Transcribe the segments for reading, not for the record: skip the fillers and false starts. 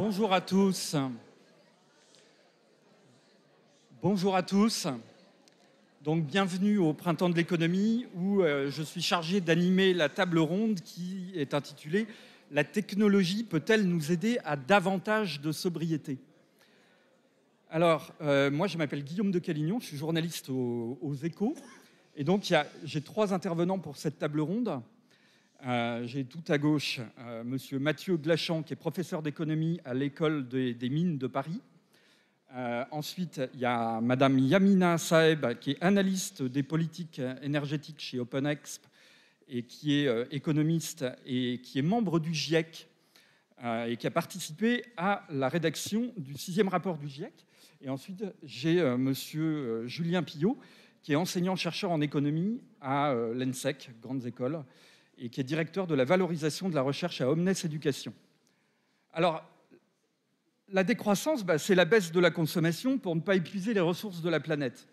Bonjour à tous. Bonjour à tous. Donc, bienvenue au Printemps de l'économie où je suis chargé d'animer la table ronde qui est intitulée « La technologie peut-elle nous aider à davantage de sobriété ?» Alors, moi, je m'appelle Guillaume de Calignon, je suis journaliste aux Échos. Et donc, j'ai 3 intervenants pour cette table ronde. J'ai tout à gauche monsieur Mathieu Glachan, qui est professeur d'économie à l'école des mines de Paris. Ensuite, il y a madame Yamina Saeb, qui est analyste des politiques énergétiques chez OpenExp et qui est économiste et qui est membre du GIEC et qui a participé à la rédaction du 6e rapport du GIEC. Et ensuite, j'ai monsieur Julien Pillot, qui est enseignant-chercheur en économie à l'ENSEC, grandes écoles, et qui est directeur de la valorisation de la recherche à Omnes Éducation. Alors, la décroissance, c'est la baisse de la consommation pour ne pas épuiser les ressources de la planète.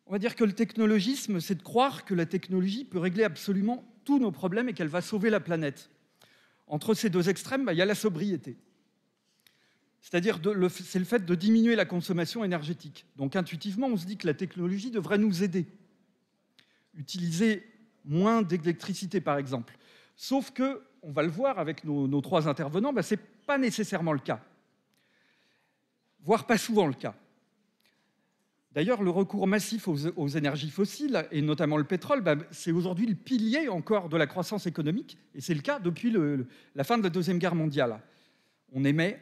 On va dire que le technologisme, c'est de croire que la technologie peut régler absolument tous nos problèmes et qu'elle va sauver la planète. Entre ces deux extrêmes, il y a la sobriété. C'est-à-dire c'est le fait de diminuer la consommation énergétique. Donc intuitivement, on se dit que la technologie devrait nous aider. Utiliser moins d'électricité, par exemple. Sauf que, on va le voir avec nos 3 intervenants, ce n'est pas nécessairement le cas. Voire pas souvent le cas. D'ailleurs, le recours massif aux énergies fossiles, et notamment le pétrole, c'est aujourd'hui le pilier encore de la croissance économique, et c'est le cas depuis la fin de la Deuxième Guerre mondiale. On émet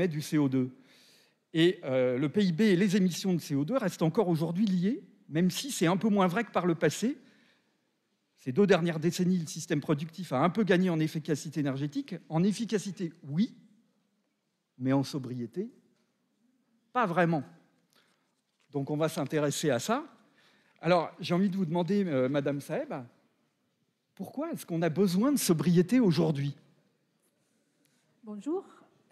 du CO2. Et le PIB et les émissions de CO2 restent encore aujourd'hui liés, même si c'est un peu moins vrai que par le passé. Ces 2 dernières décennies, le système productif a un peu gagné en efficacité énergétique. En efficacité, oui, mais en sobriété, pas vraiment. Donc on va s'intéresser à ça. Alors, j'ai envie de vous demander, Madame Saeb, pourquoi est-ce qu'on a besoin de sobriété aujourd'hui ? Bonjour.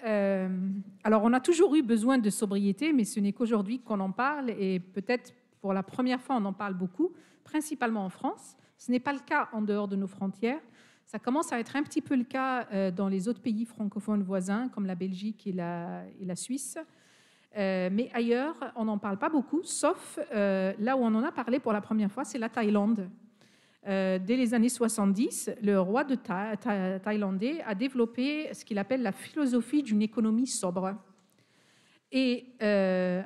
Alors, on a toujours eu besoin de sobriété, mais ce n'est qu'aujourd'hui qu'on en parle, et peut-être pour la première fois, on en parle beaucoup, principalement en France. Ce n'est pas le cas en dehors de nos frontières. Ça commence à être un petit peu le cas dans les autres pays francophones voisins, comme la Belgique et la Suisse. Mais ailleurs, on n'en parle pas beaucoup, sauf là où on en a parlé pour la première fois, c'est la Thaïlande. Dès les années 70, le roi de thaïlandais a développé ce qu'il appelle la philosophie d'une économie sobre. Et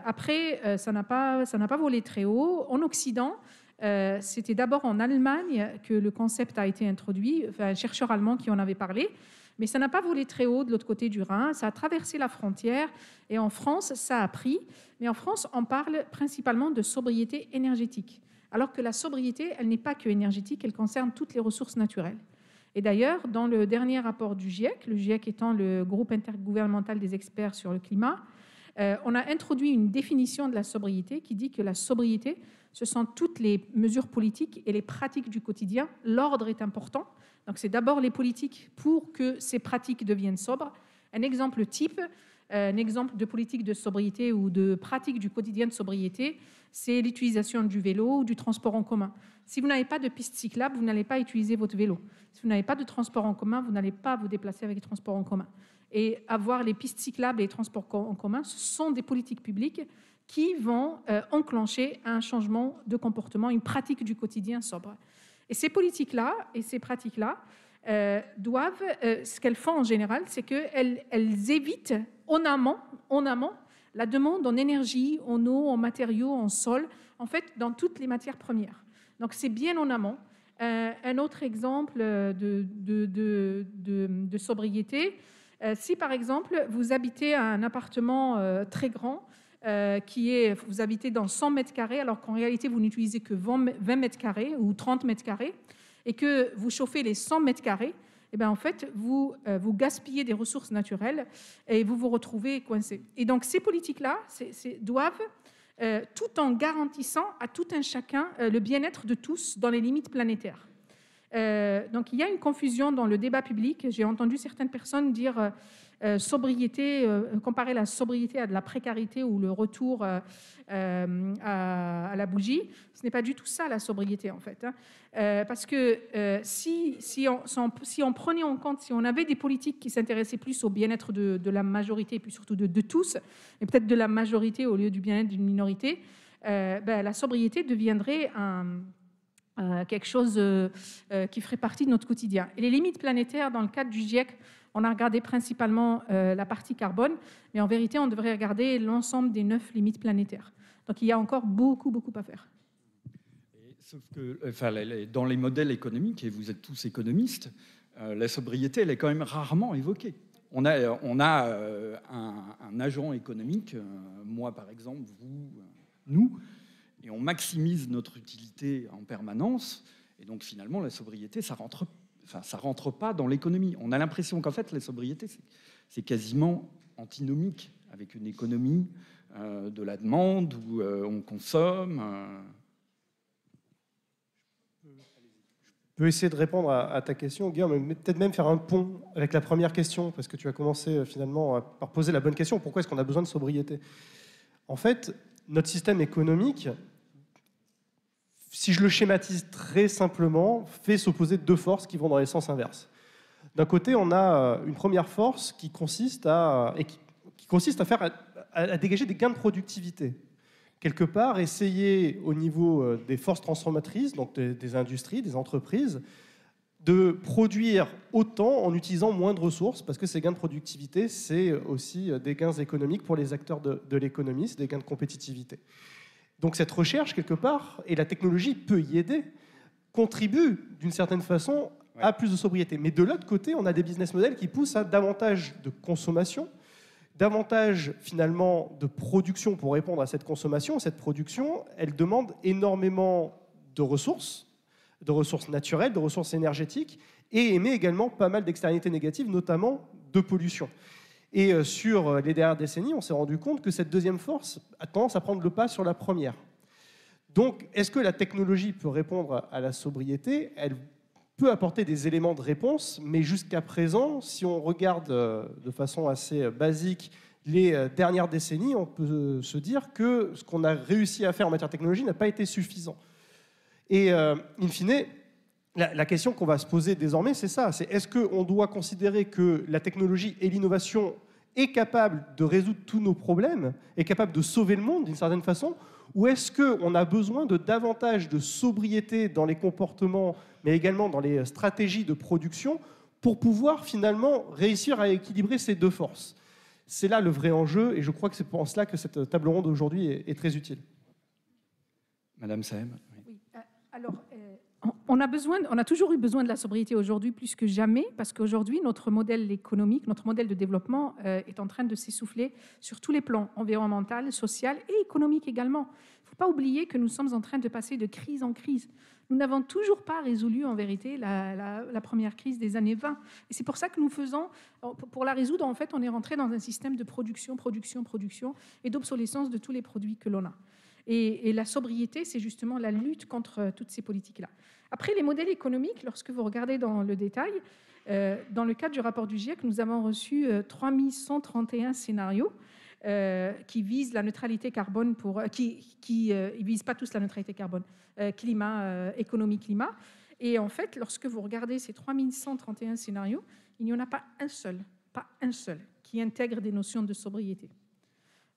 après, ça n'a pas volé très haut. En Occident, c'était d'abord en Allemagne que le concept a été introduit, un chercheur allemand qui en avait parlé, mais ça n'a pas volé très haut de l'autre côté du Rhin, ça a traversé la frontière, et en France, ça a pris. Mais en France, on parle principalement de sobriété énergétique, alors que la sobriété, elle n'est pas que énergétique, elle concerne toutes les ressources naturelles. Et d'ailleurs, dans le dernier rapport du GIEC, le GIEC étant le groupe intergouvernemental des experts sur le climat, on a introduit une définition de la sobriété qui dit que la sobriété, ce sont toutes les mesures politiques et les pratiques du quotidien. L'ordre est important. Donc, c'est d'abord les politiques pour que ces pratiques deviennent sobres. Un exemple type, un exemple de politique de sobriété ou de pratique du quotidien de sobriété, c'est l'utilisation du vélo ou du transport en commun. Si vous n'avez pas de piste cyclable, vous n'allez pas utiliser votre vélo. Si vous n'avez pas de transport en commun, vous n'allez pas vous déplacer avec les transports en commun. Et avoir les pistes cyclables et les transports en commun, ce sont des politiques publiques qui vont enclencher un changement de comportement, une pratique du quotidien sobre. Et ces politiques-là et ces pratiques-là doivent, ce qu'elles font en général, c'est qu'elles évitent en amont la demande en énergie, en eau, en matériaux, en sol, en fait, dans toutes les matières premières. Donc, c'est bien en amont. Un autre exemple de sobriété, si par exemple, vous habitez un appartement très grand, vous habitez dans 100 mètres carrés, alors qu'en réalité, vous n'utilisez que 20 mètres carrés ou 30 mètres carrés, et que vous chauffez les 100 mètres carrés, et bien en fait, vous gaspillez des ressources naturelles et vous vous retrouvez coincé. Et donc, ces politiques-là doivent, tout en garantissant à tout un chacun le bien-être de tous dans les limites planétaires. Donc, il y a une confusion dans le débat public. J'ai entendu certaines personnes dire comparer la sobriété à de la précarité ou le retour à la bougie. Ce n'est pas du tout ça la sobriété en fait. Parce que si on prenait en compte, si on avait des politiques qui s'intéressaient plus au bien-être de la majorité, et puis surtout de tous, et peut-être de la majorité au lieu du bien-être d'une minorité, la sobriété deviendrait quelque chose qui ferait partie de notre quotidien. Et les limites planétaires, dans le cadre du GIEC, on a regardé principalement la partie carbone, mais en vérité, on devrait regarder l'ensemble des 9 limites planétaires. Donc il y a encore beaucoup à faire. Sauf que dans les modèles économiques, et vous êtes tous économistes, la sobriété, elle est quand même rarement évoquée. On a un agent économique, moi par exemple, vous, nous, et on maximise notre utilité en permanence. Et donc finalement, la sobriété, ça rentre pas dans l'économie. On a l'impression qu'en fait, la sobriété, c'est quasiment antinomique avec une économie de la demande où on consomme. Je peux essayer de répondre à ta question, Guillaume, mais peut-être même faire un pont avec la première question, parce que tu as commencé finalement par poser la bonne question. Pourquoi est-ce qu'on a besoin de sobriété ? En fait, notre système économique, si je le schématise très simplement, fait s'opposer deux forces qui vont dans les sens inverses. D'un côté, on a une première force qui consiste à dégager des gains de productivité. Quelque part, essayer au niveau des forces transformatrices, donc des industries, des entreprises, de produire autant en utilisant moins de ressources, parce que ces gains de productivité, c'est aussi des gains économiques pour les acteurs de l'économie, c'est des gains de compétitivité. Donc cette recherche, quelque part, et la technologie peut y aider, contribue d'une certaine façon à plus de sobriété. Mais de l'autre côté, on a des business models qui poussent à davantage de consommation, davantage finalement de production pour répondre à cette consommation. Cette production, elle demande énormément de ressources naturelles, de ressources énergétiques, et émet également pas mal d'externalités négatives, notamment de pollution. Et sur les dernières décennies, on s'est rendu compte que cette deuxième force a tendance à prendre le pas sur la première. Donc, est-ce que la technologie peut répondre à la sobriété ? Elle peut apporter des éléments de réponse, mais jusqu'à présent, si on regarde de façon assez basique les dernières décennies, on peut se dire que ce qu'on a réussi à faire en matière de technologie n'a pas été suffisant. Et in fine, la question qu'on va se poser désormais, c'est ça. C'est est-ce qu'on doit considérer que la technologie et l'innovation est capable de résoudre tous nos problèmes, est capable de sauver le monde d'une certaine façon, ou est-ce qu'on a besoin de davantage de sobriété dans les comportements, mais également dans les stratégies de production, pour pouvoir finalement réussir à équilibrer ces deux forces ? C'est là le vrai enjeu, et je crois que c'est pour cela que cette table ronde aujourd'hui est très utile. Madame Sahem. Oui. Alors, on a toujours eu besoin de la sobriété aujourd'hui plus que jamais, parce qu'aujourd'hui, notre modèle économique, notre modèle de développement est en train de s'essouffler sur tous les plans, environnemental, social et économique également. Il ne faut pas oublier que nous sommes en train de passer de crise en crise. Nous n'avons toujours pas résolu, en vérité, la première crise des années 20. Et c'est pour ça que pour la résoudre, en fait, on est rentré dans un système de production et d'obsolescence de tous les produits que l'on a. Et la sobriété, c'est justement la lutte contre toutes ces politiques-là. Après, les modèles économiques, lorsque vous regardez dans le détail, dans le cadre du rapport du GIEC, nous avons reçu 3131 scénarios qui visent la neutralité carbone, ils visent pas tous la neutralité carbone, économie, climat. Et en fait, lorsque vous regardez ces 3131 scénarios, il n'y en a pas un seul, qui intègre des notions de sobriété.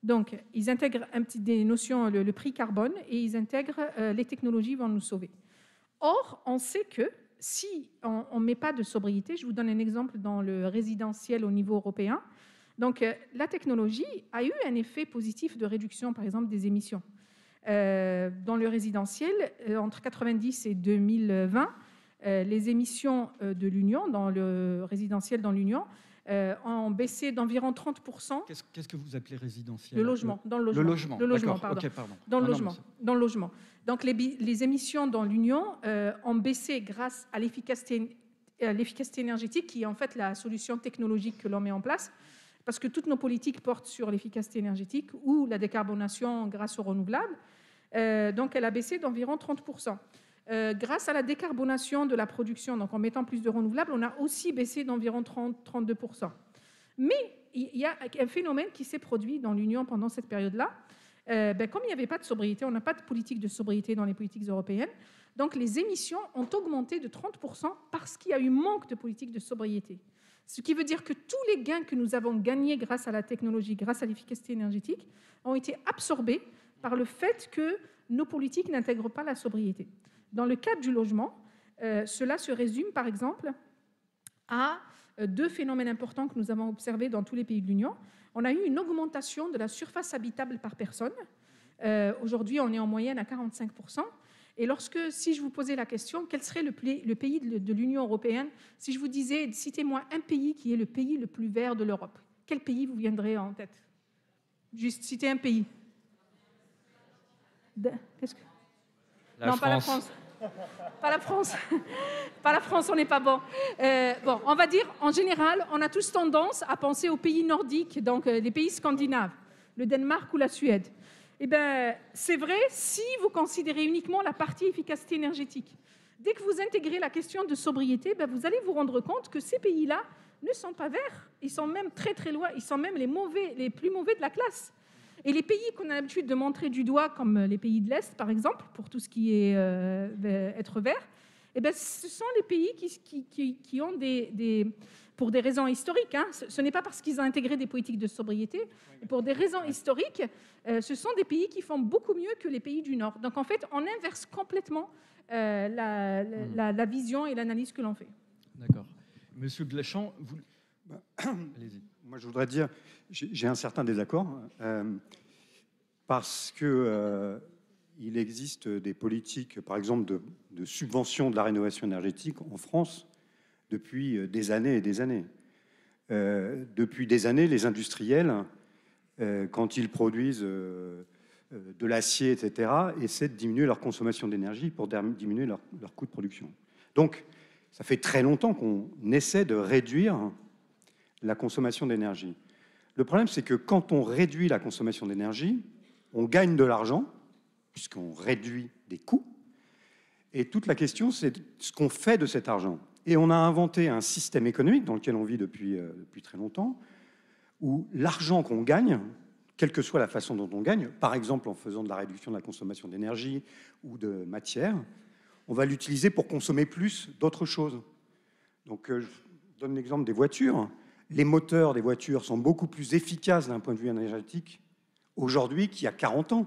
Donc, ils intègrent des notions, le prix carbone, et ils intègrent les technologies vont nous sauver. Or, on sait que si on ne met pas de sobriété, je vous donne un exemple dans le résidentiel au niveau européen. Donc, la technologie a eu un effet positif de réduction, par exemple, des émissions. Dans le résidentiel, entre 1990 et 2020, les émissions de l'Union, dans le résidentiel dans l'Union, ont baissé d'environ 30%. Qu'est-ce que vous appelez résidentiel ? Le logement. Dans le logement. Le logement. Le logement, pardon. pardon. Okay, pardon. Dans le logement. Dans le logement. Donc, les émissions dans l'Union ont baissé grâce à l'efficacité énergétique, qui est en fait la solution technologique que l'on met en place, parce que toutes nos politiques portent sur l'efficacité énergétique ou la décarbonation grâce aux renouvelables. Donc, elle a baissé d'environ 30%. Grâce à la décarbonation de la production, donc en mettant plus de renouvelables, on a aussi baissé d'environ 32%. Mais il y a un phénomène qui s'est produit dans l'Union pendant cette période-là. Comme il n'y avait pas de sobriété, on n'a pas de politique de sobriété dans les politiques européennes, donc les émissions ont augmenté de 30% parce qu'il y a eu manque de politique de sobriété. Ce qui veut dire que tous les gains que nous avons gagnés grâce à la technologie, grâce à l'efficacité énergétique, ont été absorbés par le fait que nos politiques n'intègrent pas la sobriété. Dans le cadre du logement, cela se résume par exemple à deux phénomènes importants que nous avons observés dans tous les pays de l'Union. On a eu une augmentation de la surface habitable par personne. Aujourd'hui, on est en moyenne à 45%. Et si je vous posais la question, quel serait le pays de l'Union européenne, si je vous disais, citez-moi un pays qui est le pays le plus vert de l'Europe, quel pays vous viendrait en tête? Juste citer un pays. Qu'est-ce que... Non, pas la France. Pas la France. Pas la France, on n'est pas bon. Bon, on va dire, en général, on a tous tendance à penser aux pays nordiques, donc les pays scandinaves, le Danemark ou la Suède. Eh bien, c'est vrai si vous considérez uniquement la partie efficacité énergétique. Dès que vous intégrez la question de sobriété, vous allez vous rendre compte que ces pays-là ne sont pas verts. Ils sont même très, très loin. Ils sont même les plus mauvais de la classe. Et les pays qu'on a l'habitude de montrer du doigt, comme les pays de l'Est, par exemple, pour tout ce qui est être vert, eh bien, ce sont les pays qui ont pour des raisons historiques, hein, ce n'est pas parce qu'ils ont intégré des politiques de sobriété, pour des raisons historiques, ce sont des pays qui font beaucoup mieux que les pays du Nord. Donc en fait, on inverse complètement la vision et l'analyse que l'on fait. D'accord. Monsieur Glachan, vous... Allez-y. Moi, je voudrais dire, j'ai un certain désaccord, parce que il existe des politiques, par exemple, de subvention de la rénovation énergétique en France depuis des années et des années. Depuis des années, les industriels, quand ils produisent de l'acier, etc., essaient de diminuer leur consommation d'énergie pour diminuer leur coût de production. Donc, ça fait très longtemps qu'on essaie de réduire la consommation d'énergie. Le problème, c'est que quand on réduit la consommation d'énergie, on gagne de l'argent, puisqu'on réduit des coûts. Et toute la question, c'est ce qu'on fait de cet argent. Et on a inventé un système économique dans lequel on vit depuis très longtemps, où l'argent qu'on gagne, quelle que soit la façon dont on gagne, par exemple en faisant de la réduction de la consommation d'énergie ou de matière, on va l'utiliser pour consommer plus d'autres choses. Donc, je donne l'exemple des voitures. Les moteurs des voitures sont beaucoup plus efficaces d'un point de vue énergétique aujourd'hui qu'il y a 40 ans.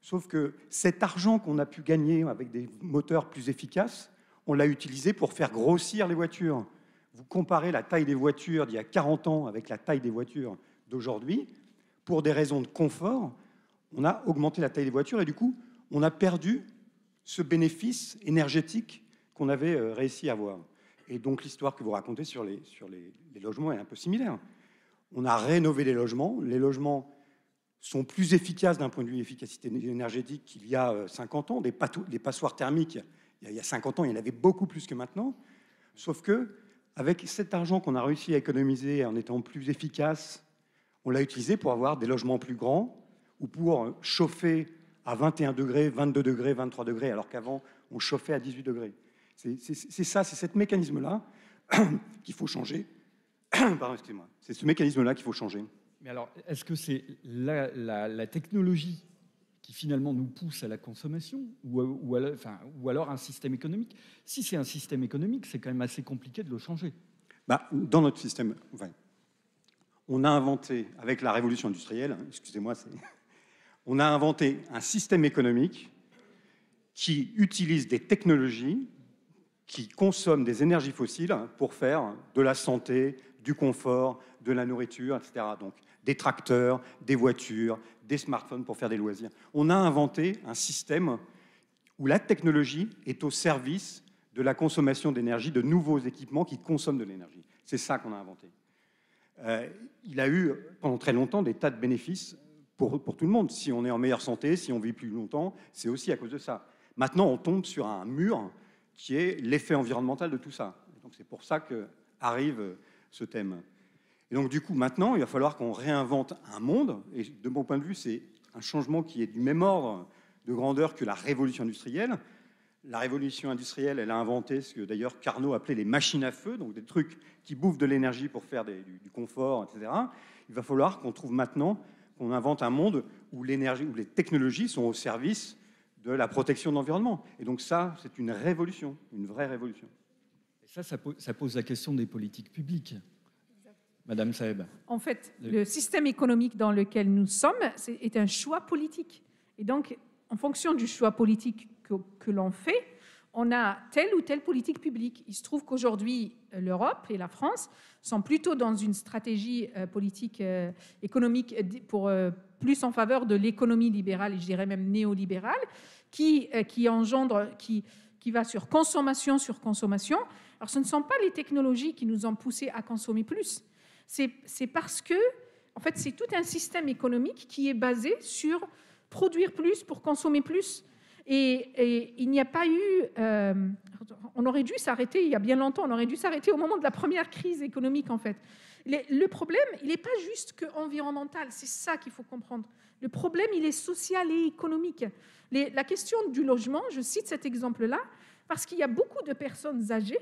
Sauf que cet argent qu'on a pu gagner avec des moteurs plus efficaces, on l'a utilisé pour faire grossir les voitures. Vous comparez la taille des voitures d'il y a 40 ans avec la taille des voitures d'aujourd'hui, pour des raisons de confort, on a augmenté la taille des voitures et du coup, on a perdu ce bénéfice énergétique qu'on avait réussi à avoir. Et donc l'histoire que vous racontez sur les logements est un peu similaire. On a rénové les logements sont plus efficaces d'un point de vue efficacité énergétique qu'il y a 50 ans. Des passoires thermiques, il y a 50 ans, il y en avait beaucoup plus que maintenant. Sauf que, avec cet argent qu'on a réussi à économiser en étant plus efficace, on l'a utilisé pour avoir des logements plus grands ou pour chauffer à 21 degrés, 22 degrés, 23 degrés, alors qu'avant, on chauffait à 18 degrés. C'est ça, c'est ce mécanisme-là qu'il faut changer. Pardon, excusez-moi. C'est ce mécanisme-là qu'il faut changer. Mais alors, est-ce que c'est la technologie qui finalement nous pousse à la consommation ou alors un système économique? Si c'est un système économique, c'est quand même assez compliqué de le changer. Dans notre système, on a inventé, avec la révolution industrielle, excusez-moi, on a inventé un système économique qui utilise des technologies qui consomment des énergies fossiles pour faire de la santé, du confort, de la nourriture, etc. Donc, des tracteurs, des voitures, des smartphones pour faire des loisirs. On a inventé un système où la technologie est au service de la consommation d'énergie, de nouveaux équipements qui consomment de l'énergie. C'est ça qu'on a inventé. Il a eu, pendant très longtemps, des tas de bénéfices pour tout le monde. Si on est en meilleure santé, si on vit plus longtemps, c'est aussi à cause de ça. Maintenant, on tombe sur un mur qui est l'effet environnemental de tout ça. Donc, c'est pour ça qu'arrive ce thème. Et donc, du coup, maintenant, il va falloir qu'on réinvente un monde. Et de mon point de vue, c'est un changement qui est du même ordre de grandeur que la révolution industrielle. La révolution industrielle, elle a inventé ce que d'ailleurs Carnot appelait les machines à feu, donc des trucs qui bouffent de l'énergie pour faire du confort, etc. Il va falloir qu'on trouve maintenant, qu'on invente un monde où l'énergie, où les technologies sont au service de la protection de l'environnement. Et donc ça, c'est une révolution, une vraie révolution. Et ça pose la question des politiques publiques. Madame Saeb. En fait, le système économique dans lequel nous sommes est un choix politique. Et donc, en fonction du choix politique que l'on fait, on a telle ou telle politique publique. Il se trouve qu'aujourd'hui, l'Europe et la France sont plutôt dans une stratégie politique économique pour plus en faveur de l'économie libérale, et je dirais même néolibérale, qui va sur consommation sur consommation. Alors, ce ne sont pas les technologies qui nous ont poussés à consommer plus. C'est parce que, en fait, c'est tout un système économique qui est basé sur produire plus pour consommer plus. Et il n'y a pas eu... on aurait dû s'arrêter il y a bien longtemps, on aurait dû s'arrêter au moment de la première crise économique, en fait. Le problème, il n'est pas juste que environnemental, c'est ça qu'il faut comprendre. Le problème, il est social et économique. La question du logement, je cite cet exemple-là, parce qu'il y a beaucoup de personnes âgées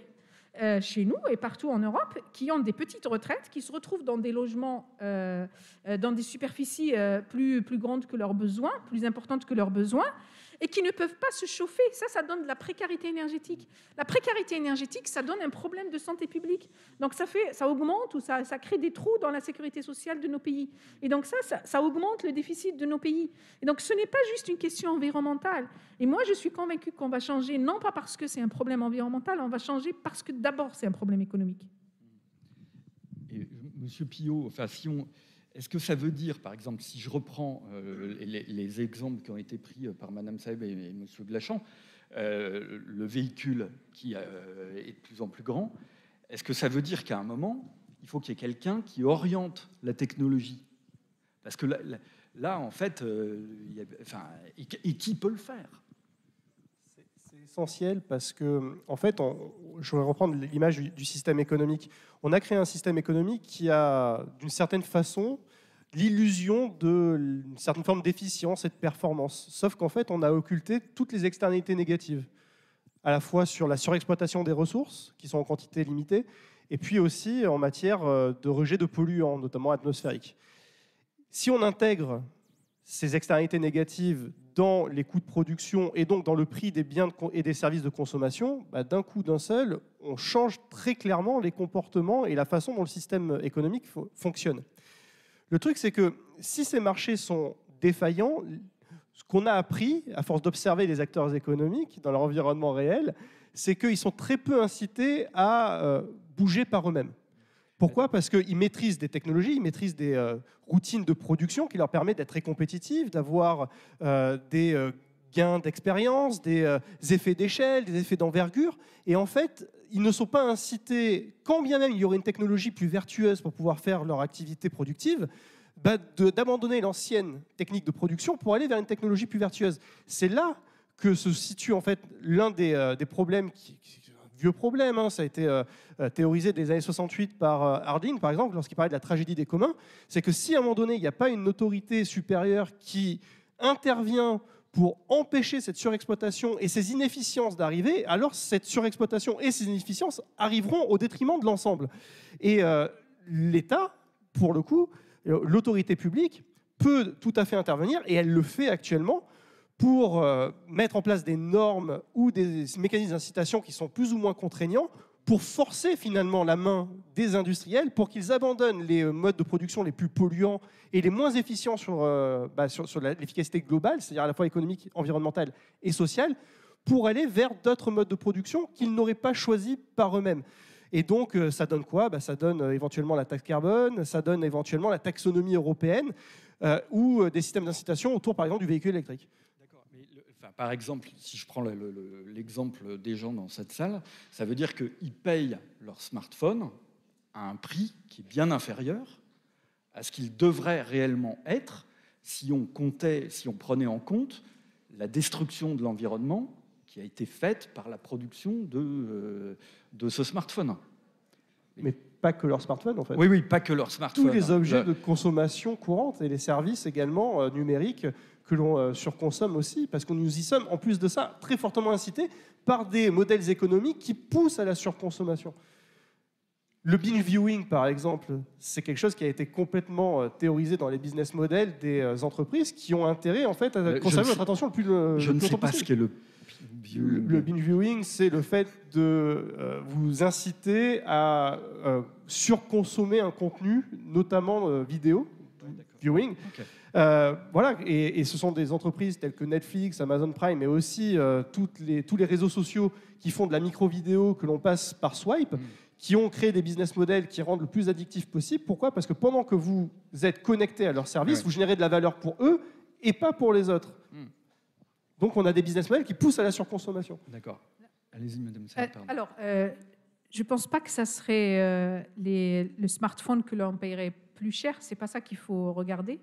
chez nous et partout en Europe, qui ont des petites retraites, qui se retrouvent dans des logements, dans des superficies plus grandes que leurs besoins, plus importantes que leurs besoins, et qui ne peuvent pas se chauffer. Ça donne de la précarité énergétique. La précarité énergétique, ça donne un problème de santé publique. Donc ça augmente ou ça crée des trous dans la sécurité sociale de nos pays. Et donc ça augmente le déficit de nos pays. Et donc ce n'est pas juste une question environnementale. Et moi, je suis convaincue qu'on va changer, non pas parce que c'est un problème environnemental, on va changer parce que d'abord, c'est un problème économique. Et, Monsieur Pillot, est-ce que ça veut dire, par exemple, si je reprends les exemples qui ont été pris par Madame Saeb et Monsieur Glachan, le véhicule qui est de plus en plus grand, est-ce que ça veut dire qu'à un moment, il faut qu'il y ait quelqu'un qui oriente la technologie? Parce que là en fait, et qui peut le faire? C'est essentiel parce que, en fait, je vais reprendre l'image du système économique. On a créé un système économique qui a, d'une certaine façon, l'illusion d'une certaine forme d'efficience et de performance. Sauf qu'en fait, on a occulté toutes les externalités négatives, à la fois sur la surexploitation des ressources, qui sont en quantité limitée, et puis aussi en matière de rejet de polluants, notamment atmosphériques. Si on intègre ces externalités négatives dans les coûts de production et donc dans le prix des biens et des services de consommation, d'un coup, d'un seul, on change très clairement les comportements et la façon dont le système économique fonctionne. Le truc, c'est que si ces marchés sont défaillants, ce qu'on a appris, à force d'observer les acteurs économiques dans leur environnement réel, c'est qu'ils sont très peu incités à bouger par eux-mêmes. Pourquoi ? Parce qu'ils maîtrisent des technologies, ils maîtrisent des routines de production qui leur permettent d'être très compétitifs, d'avoir des gains d'expérience, des effets d'échelle, des effets d'envergure. Et en fait, ils ne sont pas incités, quand bien même il y aurait une technologie plus vertueuse pour pouvoir faire leur activité productive, d'abandonner l'ancienne technique de production pour aller vers une technologie plus vertueuse. C'est là que se situe en fait l'un des problèmes vieux problème, hein. Ça a été théorisé dès les années 68 par Harding, par exemple, lorsqu'il parlait de la tragédie des communs, c'est que si à un moment donné, il n'y a pas une autorité supérieure qui intervient pour empêcher cette surexploitation et ces inefficiences d'arriver, alors cette surexploitation et ces inefficiences arriveront au détriment de l'ensemble. Et l'État, pour le coup, l'autorité publique peut tout à fait intervenir, et elle le fait actuellement, pour mettre en place des normes ou des mécanismes d'incitation qui sont plus ou moins contraignants pour forcer finalement la main des industriels pour qu'ils abandonnent les modes de production les plus polluants et les moins efficients sur l'efficacité globale, c'est-à-dire à la fois économique, environnementale et sociale, pour aller vers d'autres modes de production qu'ils n'auraient pas choisis par eux-mêmes. Et donc, ça donne quoi ? Ça donne éventuellement la taxe carbone, ça donne éventuellement la taxonomie européenne ou des systèmes d'incitation autour, par exemple, du véhicule électrique. Par exemple, si je prends l'exemple des gens dans cette salle, ça veut dire qu'ils payent leur smartphone à un prix qui est bien inférieur à ce qu'il devrait réellement être si on prenait en compte la destruction de l'environnement qui a été faite par la production de ce smartphone. mais pas que leur smartphone en fait. Oui, pas que leur smartphone. Tous les objets de consommation courante et les services également numériques que l'on surconsomme aussi, parce que nous y sommes, en plus de ça, très fortement incités par des modèles économiques qui poussent à la surconsommation. Le binge viewing, par exemple, c'est quelque chose qui a été complètement théorisé dans les business models des entreprises qui ont intérêt en fait à conserver notre attention le plus Je ne sais pas ce qu'est le binge viewing, c'est le fait de vous inciter à surconsommer un contenu, notamment vidéo, viewing. Okay. Voilà, et ce sont des entreprises telles que Netflix, Amazon Prime, mais aussi tous les réseaux sociaux qui font de la micro-vidéo que l'on passe par swipe, qui ont créé des business models qui rendent le plus addictif possible. Pourquoi ? Parce que pendant que vous êtes connecté à leur service, vous générez de la valeur pour eux et pas pour les autres. Donc on a des business models qui poussent à la surconsommation. D'accord. Allez-y, madame. Alors, je ne pense pas que ça serait le smartphone que l'on paierait plus cher. Ce n'est pas ça qu'il faut regarder.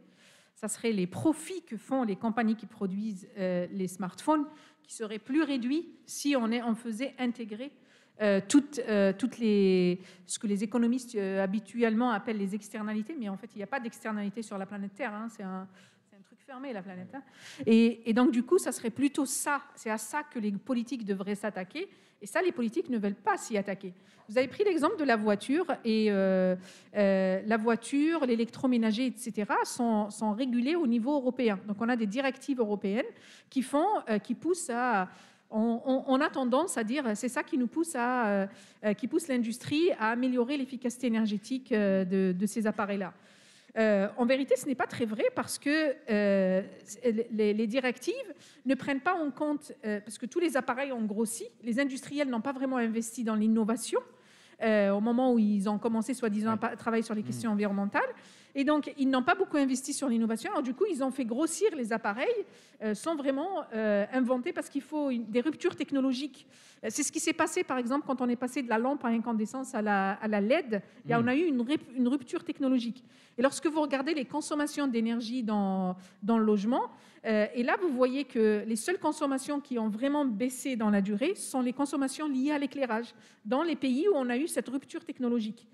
Ça serait les profits que font les compagnies qui produisent les smartphones qui seraient plus réduits si on faisait intégrer ce que les économistes habituellement appellent les externalités. Mais en fait, il n'y a pas d'externalité sur la planète Terre. Hein. C'est un truc fermé, la planète. Hein. Et donc, du coup, ça serait plutôt ça. C'est à ça que les politiques devraient s'attaquer. Et ça, les politiques ne veulent pas s'y attaquer. Vous avez pris l'exemple de la voiture. Et la voiture, l'électroménager, etc., sont régulés au niveau européen. Donc, on a des directives européennes qui poussent à... On a tendance à dire, c'est ça qui nous pousse qui pousse l'industrie à améliorer l'efficacité énergétique de ces appareils-là. En vérité, ce n'est pas très vrai parce que les directives ne prennent pas en compte, parce que tous les appareils ont grossi, les industriels n'ont pas vraiment investi dans l'innovation au moment où ils ont commencé, soi-disant, à travailler sur les questions environnementales. Et donc, ils n'ont pas beaucoup investi sur l'innovation. Alors, du coup, ils ont fait grossir les appareils sans vraiment inventer, parce qu'il faut des ruptures technologiques. C'est ce qui s'est passé, par exemple, quand on est passé de la lampe à incandescence à la LED. On a eu une rupture technologique. Et lorsque vous regardez les consommations d'énergie dans le logement, et là, vous voyez que les seules consommations qui ont vraiment baissé dans la durée sont les consommations liées à l'éclairage, dans les pays où on a eu cette rupture technologique.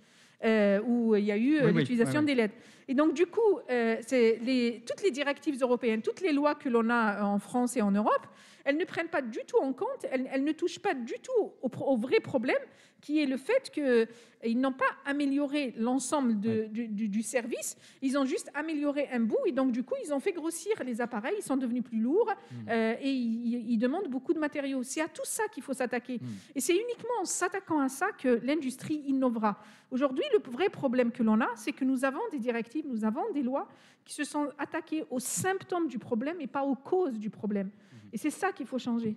Où il y a eu l'utilisation des LED. Et donc, du coup, toutes les directives européennes, toutes les lois que l'on a en France et en Europe, elles ne prennent pas du tout en compte, elles ne touchent pas du tout au vrai problème, qui est le fait qu'ils n'ont pas amélioré l'ensemble du service, ils ont juste amélioré un bout, et donc, du coup, ils ont fait grossir les appareils, ils sont devenus plus lourds, et ils demandent beaucoup de matériaux. C'est à tout ça qu'il faut s'attaquer. Et c'est uniquement en s'attaquant à ça que l'industrie innovera. Aujourd'hui, le vrai problème que l'on a, c'est que nous avons des directives, nous avons des lois qui se sont attaquées aux symptômes du problème et pas aux causes du problème. Et c'est ça qu'il faut changer.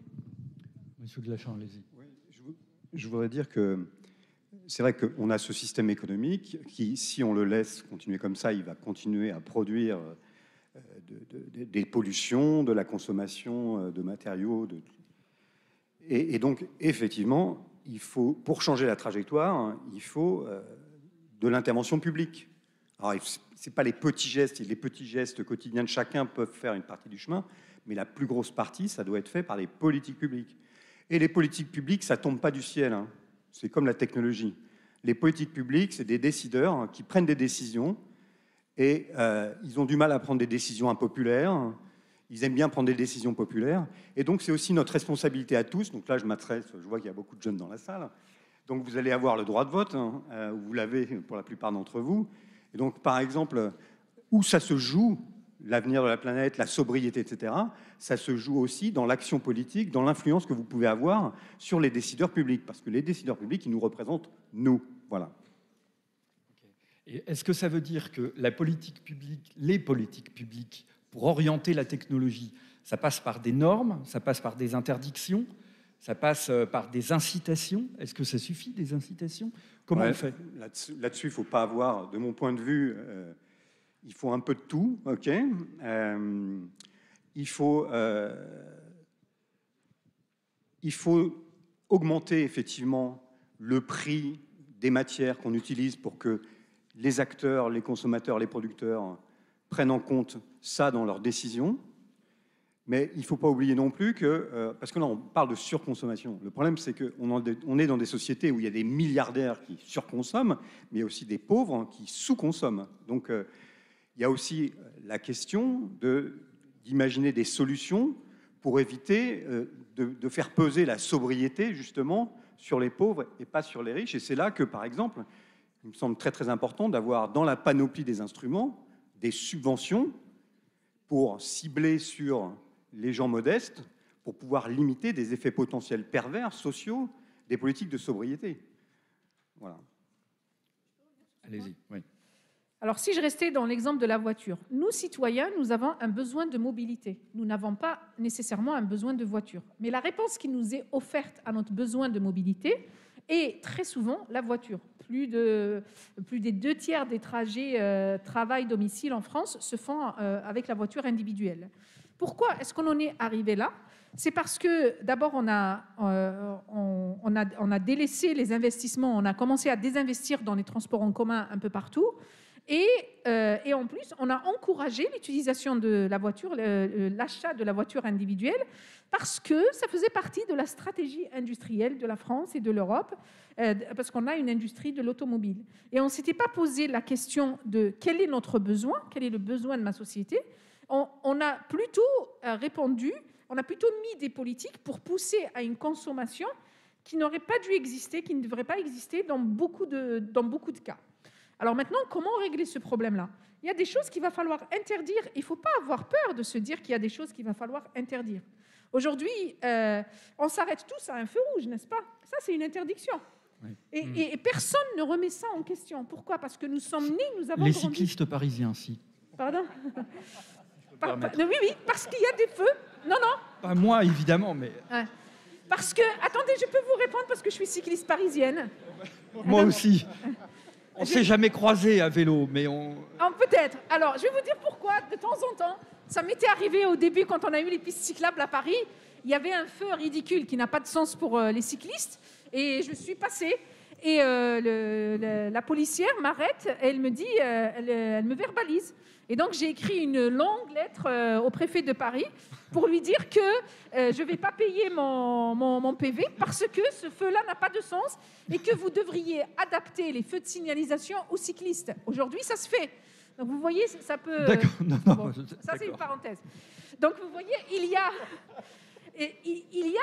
Monsieur Glachan, allez-y. Oui, je voudrais dire que c'est vrai qu'on a ce système économique qui, si on le laisse continuer comme ça, il va continuer à produire des pollutions, de la consommation de matériaux. Et donc, effectivement, il faut, pour changer la trajectoire, il faut de l'intervention publique. Alors, ce n'est pas les petits gestes quotidiens de chacun peuvent faire une partie du chemin, mais la plus grosse partie, ça doit être fait par les politiques publiques. Et les politiques publiques, ça ne tombe pas du ciel. Hein. C'est comme la technologie. Les politiques publiques, c'est des décideurs qui prennent des décisions et ils ont du mal à prendre des décisions impopulaires. Ils aiment bien prendre des décisions populaires. Et donc, c'est aussi notre responsabilité à tous. Donc là, je m'adresse, je vois qu'il y a beaucoup de jeunes dans la salle. Donc, vous allez avoir le droit de vote. Hein, vous l'avez pour la plupart d'entre vous. Et donc, par exemple, où ça se joue, l'avenir de la planète, la sobriété, etc., ça se joue aussi dans l'action politique, dans l'influence que vous pouvez avoir sur les décideurs publics. Parce que les décideurs publics, ils nous représentent, nous. Voilà. Et est-ce que ça veut dire que les politiques publiques, pour orienter la technologie, ça passe par des normes, ça passe par des interdictions, ça passe par des incitations? Est-ce que ça suffit, des incitations? Comment on fait? Là-dessus, il ne faut pas avoir, de mon point de vue, il faut un peu de tout, ok. Il faut augmenter effectivement le prix des matières qu'on utilise pour que les acteurs, les consommateurs, les producteurs prennent en compte ça dans leurs décisions. Mais il ne faut pas oublier non plus que, parce que là on parle de surconsommation, le problème c'est qu'on est dans des sociétés où il y a des milliardaires qui surconsomment, mais il y a aussi des pauvres qui sous-consomment. Donc il y a aussi la question d'imaginer des solutions pour éviter de faire peser la sobriété justement sur les pauvres et pas sur les riches. Et c'est là que, par exemple, il me semble très très important d'avoir dans la panoplie des instruments des subventions pour cibler sur les gens modestes, pour pouvoir limiter des effets potentiels pervers, sociaux, des politiques de sobriété. Voilà. Allez-y, oui. Alors, si je restais dans l'exemple de la voiture, nous, citoyens, nous avons un besoin de mobilité. Nous n'avons pas nécessairement un besoin de voiture. Mais la réponse qui nous est offerte à notre besoin de mobilité est très souvent la voiture. Plus des 2/3 des trajets travail-domicile en France se font avec la voiture individuelle. Pourquoi est-ce qu'on en est arrivé là ? C'est parce que d'abord on a délaissé les investissements, on a commencé à désinvestir dans les transports en commun un peu partout, et en plus on a encouragé l'utilisation de la voiture, l'achat de la voiture individuelle, parce que ça faisait partie de la stratégie industrielle de la France et de l'Europe, parce qu'on a une industrie de l'automobile. Et on ne s'était pas posé la question de quel est notre besoin, quel est le besoin de ma société. On a plutôt répondu, on a plutôt mis des politiques pour pousser à une consommation qui n'aurait pas dû exister, qui ne devrait pas exister dans beaucoup de cas. Alors maintenant, comment régler ce problème-là ? Il y a des choses qu'il va falloir interdire. Il ne faut pas avoir peur de se dire qu'il y a des choses qu'il va falloir interdire. Aujourd'hui, on s'arrête tous à un feu rouge, n'est-ce pas ? Ça, c'est une interdiction. Oui. Et personne ne remet ça en question. Pourquoi ? Parce que nous sommes nés, nous avons Les grandi. cyclistes parisiens, si. Pardon ? Oui, parce qu'il y a des feux. Non. Pas moi, évidemment, mais... Ouais. Parce que, attendez, je peux vous répondre parce que je suis cycliste parisienne. Moi aussi. On ne s'est jamais croisés à vélo, mais on... Peut-être. Alors, je vais vous dire pourquoi. De temps en temps, ça m'était arrivé au début quand on a eu les pistes cyclables à Paris. Il y avait un feu ridicule qui n'a pas de sens pour les cyclistes. Et je suis passée. Et la policière m'arrête. Et elle me dit, elle me verbalise. Et donc, j'ai écrit une longue lettre au préfet de Paris pour lui dire que je ne vais pas payer mon PV parce que ce feu-là n'a pas de sens et que vous devriez adapter les feux de signalisation aux cyclistes. Aujourd'hui, ça se fait. Donc, vous voyez, ça peut... D'accord. Bon, ça, c'est une parenthèse. Donc, vous voyez, il y a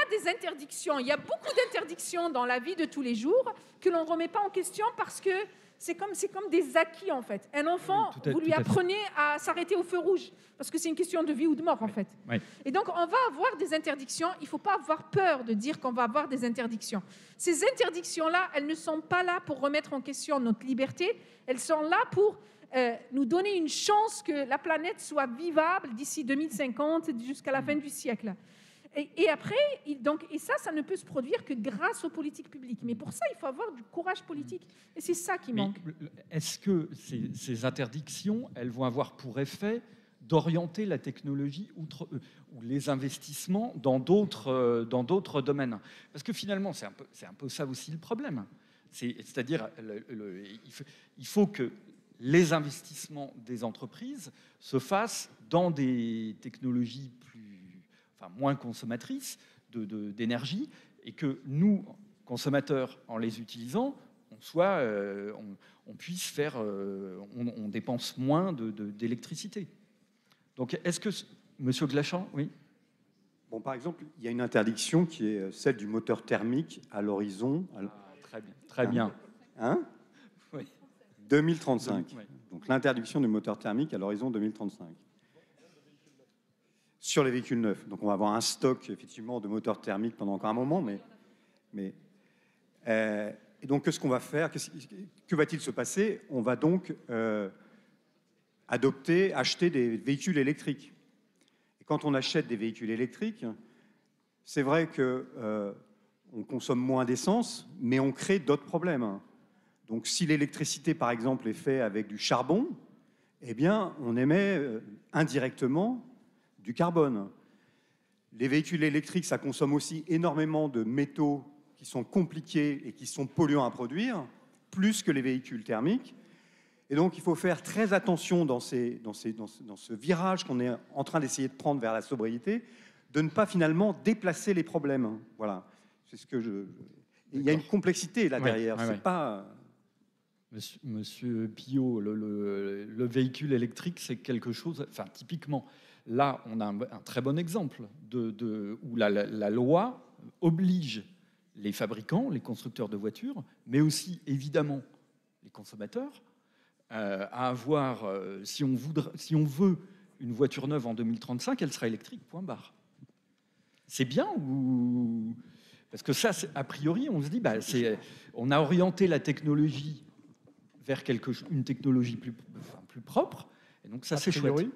des interdictions. Il y a beaucoup d'interdictions dans la vie de tous les jours que l'on ne remet pas en question parce que c'est comme des acquis, en fait. Un enfant, vous lui apprenez à s'arrêter au feu rouge, parce que c'est une question de vie ou de mort, en fait. Oui. Et donc, on va avoir des interdictions. Il ne faut pas avoir peur de dire qu'on va avoir des interdictions. Ces interdictions-là, elles ne sont pas là pour remettre en question notre liberté. Elles sont là pour nous donner une chance que la planète soit vivable d'ici 2050 jusqu'à la fin du siècle. Et après, ça ne peut se produire que grâce aux politiques publiques. Mais pour ça, il faut avoir du courage politique. Et c'est ça qui manque. Est-ce que ces interdictions, elles vont avoir pour effet d'orienter la technologie ou les investissements dans d'autres domaines ? Parce que finalement, c'est un peu ça aussi le problème. C'est-à-dire, il faut que les investissements des entreprises se fassent dans des technologies moins consommatrices d'énergie, et que nous, consommateurs, en les utilisant, on puisse faire, on dépense moins d'électricité. Donc, est-ce que, Monsieur Glachan, oui. Bon, par exemple, il y a une interdiction qui est celle du moteur thermique à l'horizon. Très bien. Hein ? Oui. 2035. Oui. Donc, l'interdiction du moteur thermique à l'horizon 2035. Sur les véhicules neufs. Donc, on va avoir un stock, effectivement, de moteurs thermiques pendant encore un moment. Et donc, qu'est-ce qu'on va faire ? Que va-t-il se passer ? On va donc acheter des véhicules électriques. Et quand on achète des véhicules électriques, c'est vrai qu'on consomme moins d'essence, mais on crée d'autres problèmes. Donc, si l'électricité, par exemple, est faite avec du charbon, eh bien, on émet indirectement du carbone. Les véhicules électriques, ça consomme aussi énormément de métaux qui sont compliqués et qui sont polluants à produire, plus que les véhicules thermiques. Et donc, il faut faire très attention dans ce virage qu'on est en train d'essayer de prendre vers la sobriété, de ne pas finalement déplacer les problèmes. Voilà. C'est ce que je... Il y a une complexité là derrière. Ouais, c'est ouais. pas... Monsieur Pillot, le véhicule électrique, c'est quelque chose... Enfin, typiquement, là, on a un très bon exemple où la loi oblige les fabricants, les constructeurs de voitures, mais aussi, évidemment, les consommateurs, à avoir, si on veut une voiture neuve en 2035, elle sera électrique, point barre. C'est bien ou... Parce que ça, a priori, on se dit, on a orienté la technologie vers une technologie plus propre, et donc ça, c'est chouette.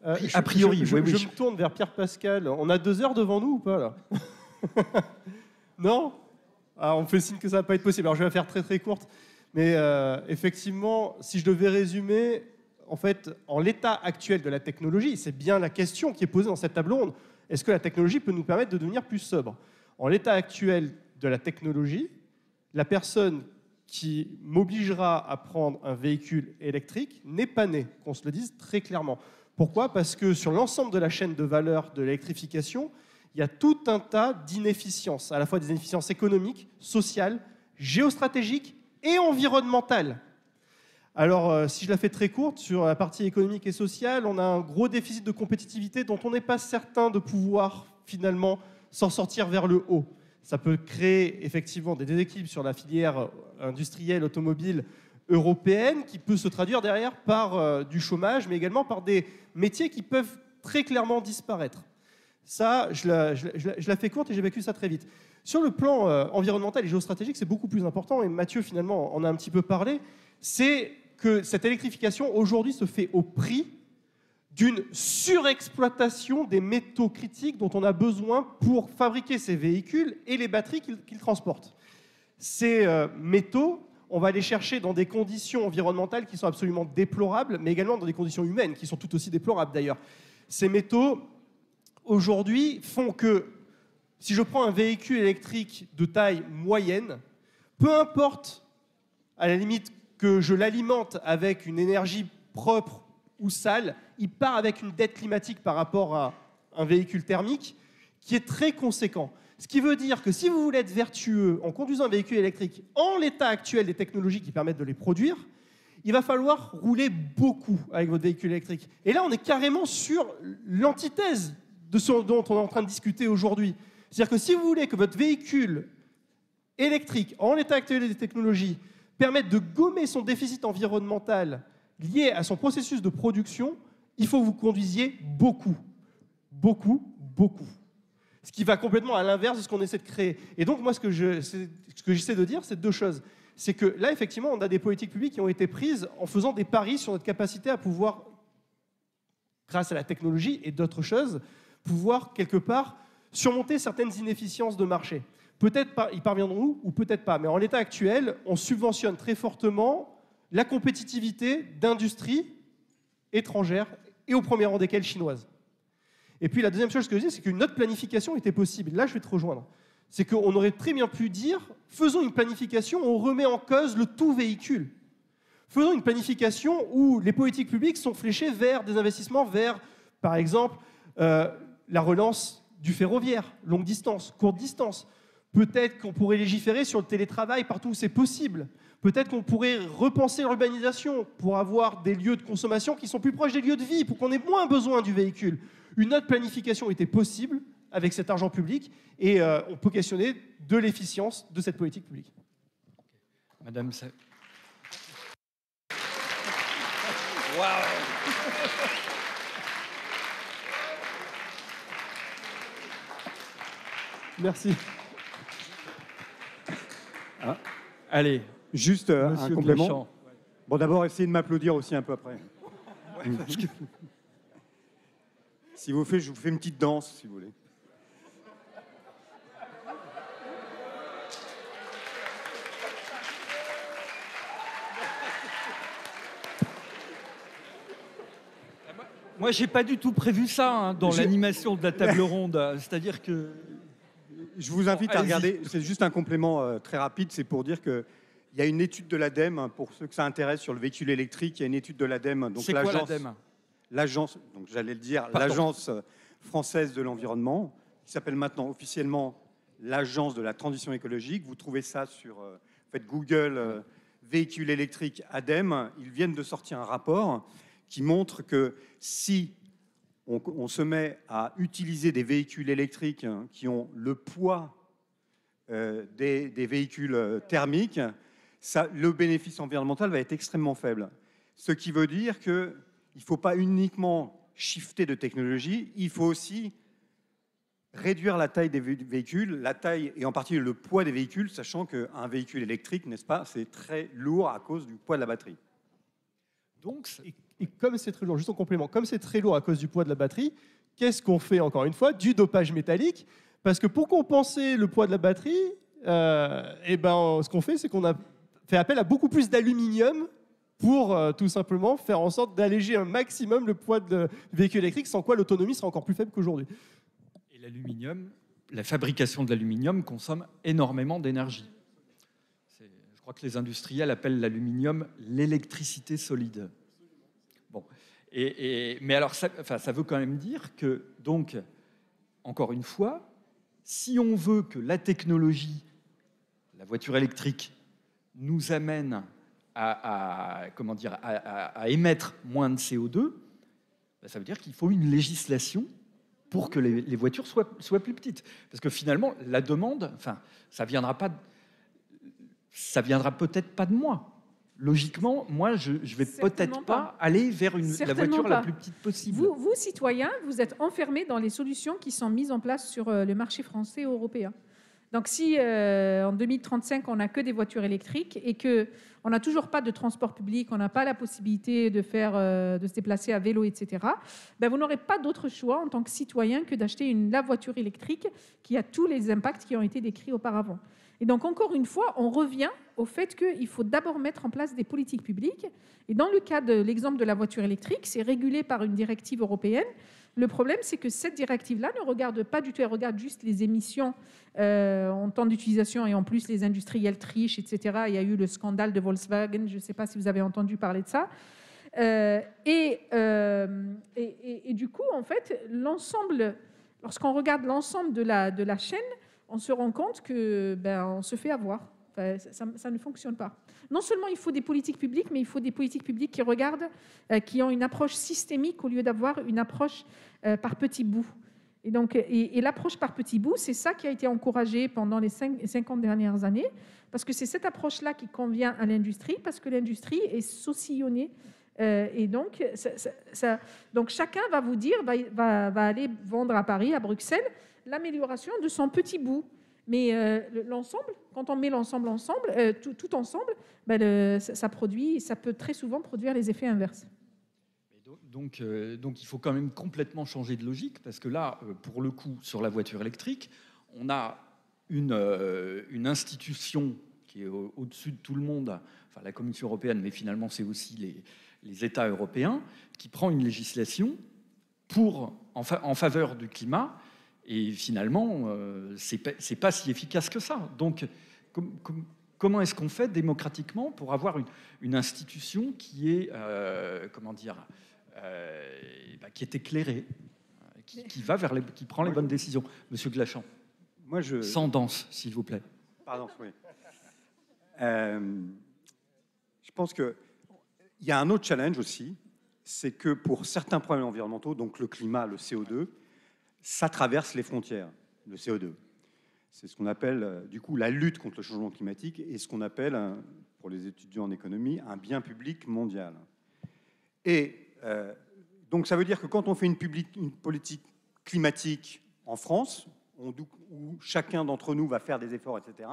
A priori, je oui. me tourne vers Pierre Pascal. On a 2 heures devant nous ou pas, là? Non? On me fait signe que ça va pas être possible. Alors, je vais la faire très, très courte. Mais effectivement, si je devais résumer, en fait, en l'état actuel de la technologie, c'est bien la question qui est posée dans cette table ronde. Est-ce que la technologie peut nous permettre de devenir plus sobre? En l'état actuel de la technologie, la personne qui m'obligera à prendre un véhicule électrique n'est pas née, qu'on se le dise très clairement. Pourquoi? Parce que sur l'ensemble de la chaîne de valeur de l'électrification, il y a tout un tas d'inefficiences, à la fois des inefficiences économiques, sociales, géostratégiques et environnementales. Alors, si je la fais très courte, sur la partie économique et sociale, on a un gros déficit de compétitivité dont on n'est pas certain de pouvoir finalement s'en sortir vers le haut. Ça peut créer effectivement des déséquilibres sur la filière industrielle automobile européenne qui peut se traduire derrière par du chômage, mais également par des métiers qui peuvent très clairement disparaître. Ça, je la fais courte et j'évacue ça très vite. Sur le plan environnemental et géostratégique, c'est beaucoup plus important, et Mathieu finalement en a un petit peu parlé, c'est que cette électrification aujourd'hui se fait au prix d'une surexploitation des métaux critiques dont on a besoin pour fabriquer ces véhicules et les batteries qu'ils transportent. Ces métaux, on va les chercher dans des conditions environnementales qui sont absolument déplorables, mais également dans des conditions humaines qui sont tout aussi déplorables d'ailleurs. Ces métaux, aujourd'hui, font que si je prends un véhicule électrique de taille moyenne, peu importe, à la limite, que je l'alimente avec une énergie propre ou sale, il part avec une dette climatique par rapport à un véhicule thermique qui est très conséquent. Ce qui veut dire que si vous voulez être vertueux en conduisant un véhicule électrique en l'état actuel des technologies qui permettent de les produire, il va falloir rouler beaucoup avec votre véhicule électrique. Et là, on est carrément sur l'antithèse de ce dont on est en train de discuter aujourd'hui. C'est-à-dire que si vous voulez que votre véhicule électrique, en l'état actuel des technologies, permette de gommer son déficit environnemental lié à son processus de production, il faut que vous conduisiez beaucoup. Beaucoup, beaucoup. Ce qui va complètement à l'inverse de ce qu'on essaie de créer. Et donc, moi, ce que j'essaie de dire, c'est 2 choses. C'est que là, effectivement, on a des politiques publiques qui ont été prises en faisant des paris sur notre capacité à pouvoir, grâce à la technologie et d'autres choses, pouvoir, quelque part, surmonter certaines inefficiences de marché. Peut-être y parviendrons-nous ou peut-être pas. Mais en l'état actuel, on subventionne très fortement la compétitivité d'industries étrangères et au premier rang desquelles chinoises. Et puis la deuxième chose que je dis, c'est qu'une autre planification était possible. Là, je vais te rejoindre. C'est qu'on aurait très bien pu dire, faisons une planification où on remet en cause le tout véhicule. Faisons une planification où les politiques publiques sont fléchées vers des investissements, vers, par exemple, la relance du ferroviaire, longue distance, courte distance. Peut-être qu'on pourrait légiférer sur le télétravail partout où c'est possible. Peut-être qu'on pourrait repenser l'urbanisation pour avoir des lieux de consommation qui sont plus proches des lieux de vie, pour qu'on ait moins besoin du véhicule. Une autre planification était possible avec cet argent public et on peut questionner de l'efficience de cette politique publique. Madame... Merci. Ah. Allez, juste un Monsieur complément. Deschamps. Bon, d'abord, essayez de m'applaudir aussi un peu après. Si vous faites, je vous fais une petite danse, si vous voulez. Moi, j'ai pas du tout prévu ça dans l'animation de la table ronde. C'est-à-dire que... Je vous invite à Allez-y. regarder, c'est juste un complément très rapide, c'est pour dire qu'il Il y a une étude de l'ADEME, pour ceux que ça intéresse, sur le véhicule électrique. Il y a une étude de l'ADEME. C'est quoi l'ADEME ? L'agence, donc j'allais le dire, l'Agence française de l'environnement, qui s'appelle maintenant officiellement l'Agence de la transition écologique. Vous trouvez ça sur faites Google véhicule électrique ADEME. Ils viennent de sortir un rapport qui montre que si on se met à utiliser des véhicules électriques qui ont le poids des véhicules thermiques, le bénéfice environnemental va être extrêmement faible. Ce qui veut dire qu'il ne faut pas uniquement shifter de technologie, il faut aussi réduire la taille des véhicules, la taille et en particulier le poids des véhicules, sachant qu'un véhicule électrique, n'est-ce pas, c'est très lourd à cause du poids de la batterie. Donc, et comme c'est très lourd, juste en complément, comme c'est très lourd à cause du poids de la batterie, qu'est-ce qu'on fait encore une fois? Du dopage métallique. Parce que pour compenser le poids de la batterie, ce qu'on fait, c'est qu'on a fait appel à beaucoup plus d'aluminium pour tout simplement faire en sorte d'alléger un maximum le poids de véhicule électrique, sans quoi l'autonomie sera encore plus faible qu'aujourd'hui. Et l'aluminium, la fabrication de l'aluminium consomme énormément d'énergie. Je crois que les industriels appellent l'aluminium l'électricité solide. Bon. Mais alors, ça veut quand même dire que, donc, encore une fois, si on veut que la technologie, la voiture électrique, nous amène à émettre moins de CO2, ça veut dire qu'il faut une législation pour que les voitures soient plus petites. Parce que finalement, la demande, ça viendra peut-être pas de moi. Logiquement, moi, je vais peut-être pas aller vers la voiture la plus petite possible. Vous, citoyens, vous êtes enfermés dans les solutions qui sont mises en place sur le marché français et européen. Donc si en 2035, on n'a que des voitures électriques et qu'on n'a toujours pas de transport public, on n'a pas la possibilité de se déplacer à vélo, etc., vous n'aurez pas d'autre choix en tant que citoyen que d'acheter la voiture électrique qui a tous les impacts qui ont été décrits auparavant. Et donc, encore une fois, on revient au fait qu'il faut d'abord mettre en place des politiques publiques. Et dans le cas de l'exemple de la voiture électrique, c'est régulé par une directive européenne. Le problème, c'est que cette directive-là ne regarde pas du tout, elle regarde juste les émissions en temps d'utilisation et en plus les industriels trichent, etc. Il y a eu le scandale de Volkswagen, je ne sais pas si vous avez entendu parler de ça. Et du coup, en fait, lorsqu'on regarde l'ensemble de la chaîne, on se rend compte qu'on se fait avoir. Ça ne fonctionne pas. Non seulement il faut des politiques publiques, mais il faut des politiques publiques qui regardent, qui ont une approche systémique au lieu d'avoir une approche par petits bouts. Et l'approche par petits bouts, c'est ça qui a été encouragé pendant les 50 dernières années, parce que c'est cette approche-là qui convient à l'industrie, parce que l'industrie est saucillonnée. Et donc chacun va vous dire, va aller vendre à Paris, à Bruxelles, l'amélioration de son petit bout. Mais l'ensemble, quand on met l'ensemble ensemble, tout ensemble, ça peut très souvent produire les effets inverses. Donc il faut quand même complètement changer de logique, parce que là, pour le coup, sur la voiture électrique, on a une institution qui est au-dessus de tout le monde, enfin la Commission européenne, mais finalement c'est aussi les États européens, qui prend une législation en faveur du climat. Et finalement, c'est pas si efficace que ça. Donc, comment est-ce qu'on fait démocratiquement pour avoir une institution qui est, qui est éclairée, qui prend les bonnes décisions? Monsieur Glachan, sans danse, s'il vous plaît. Pardon, oui. Je pense qu'il y a un autre challenge aussi, c'est que pour certains problèmes environnementaux, donc le climat, le CO2, ça traverse les frontières, le CO2. C'est ce qu'on appelle, du coup, la lutte contre le changement climatique et ce qu'on appelle, pour les étudiants en économie, un bien public mondial. Et donc, ça veut dire que quand on fait une politique climatique en France, où chacun d'entre nous va faire des efforts, etc.,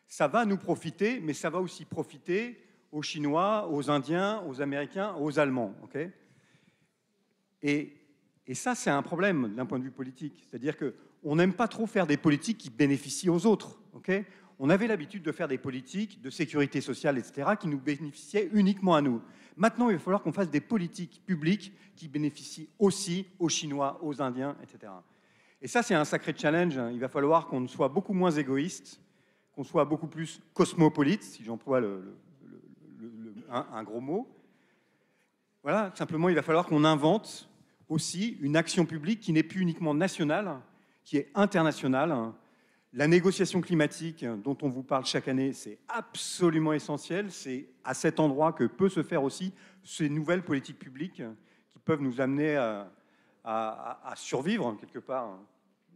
ça va nous profiter, mais ça va aussi profiter aux Chinois, aux Indiens, aux Américains, aux Allemands. Okay ? Et ça, c'est un problème d'un point de vue politique. C'est-à-dire qu'on n'aime pas trop faire des politiques qui bénéficient aux autres. Okay ? On avait l'habitude de faire des politiques de sécurité sociale, etc., qui nous bénéficiaient uniquement à nous. Maintenant, il va falloir qu'on fasse des politiques publiques qui bénéficient aussi aux Chinois, aux Indiens, etc. Et ça, c'est un sacré challenge. Il va falloir qu'on soit beaucoup moins égoïste, qu'on soit beaucoup plus cosmopolite, si j'emploie un gros mot. Voilà, simplement, il va falloir qu'on invente aussi une action publique qui n'est plus uniquement nationale, qui est internationale. La négociation climatique dont on vous parle chaque année, c'est absolument essentiel. C'est à cet endroit que peut se faire aussi ces nouvelles politiques publiques qui peuvent nous amener à survivre quelque part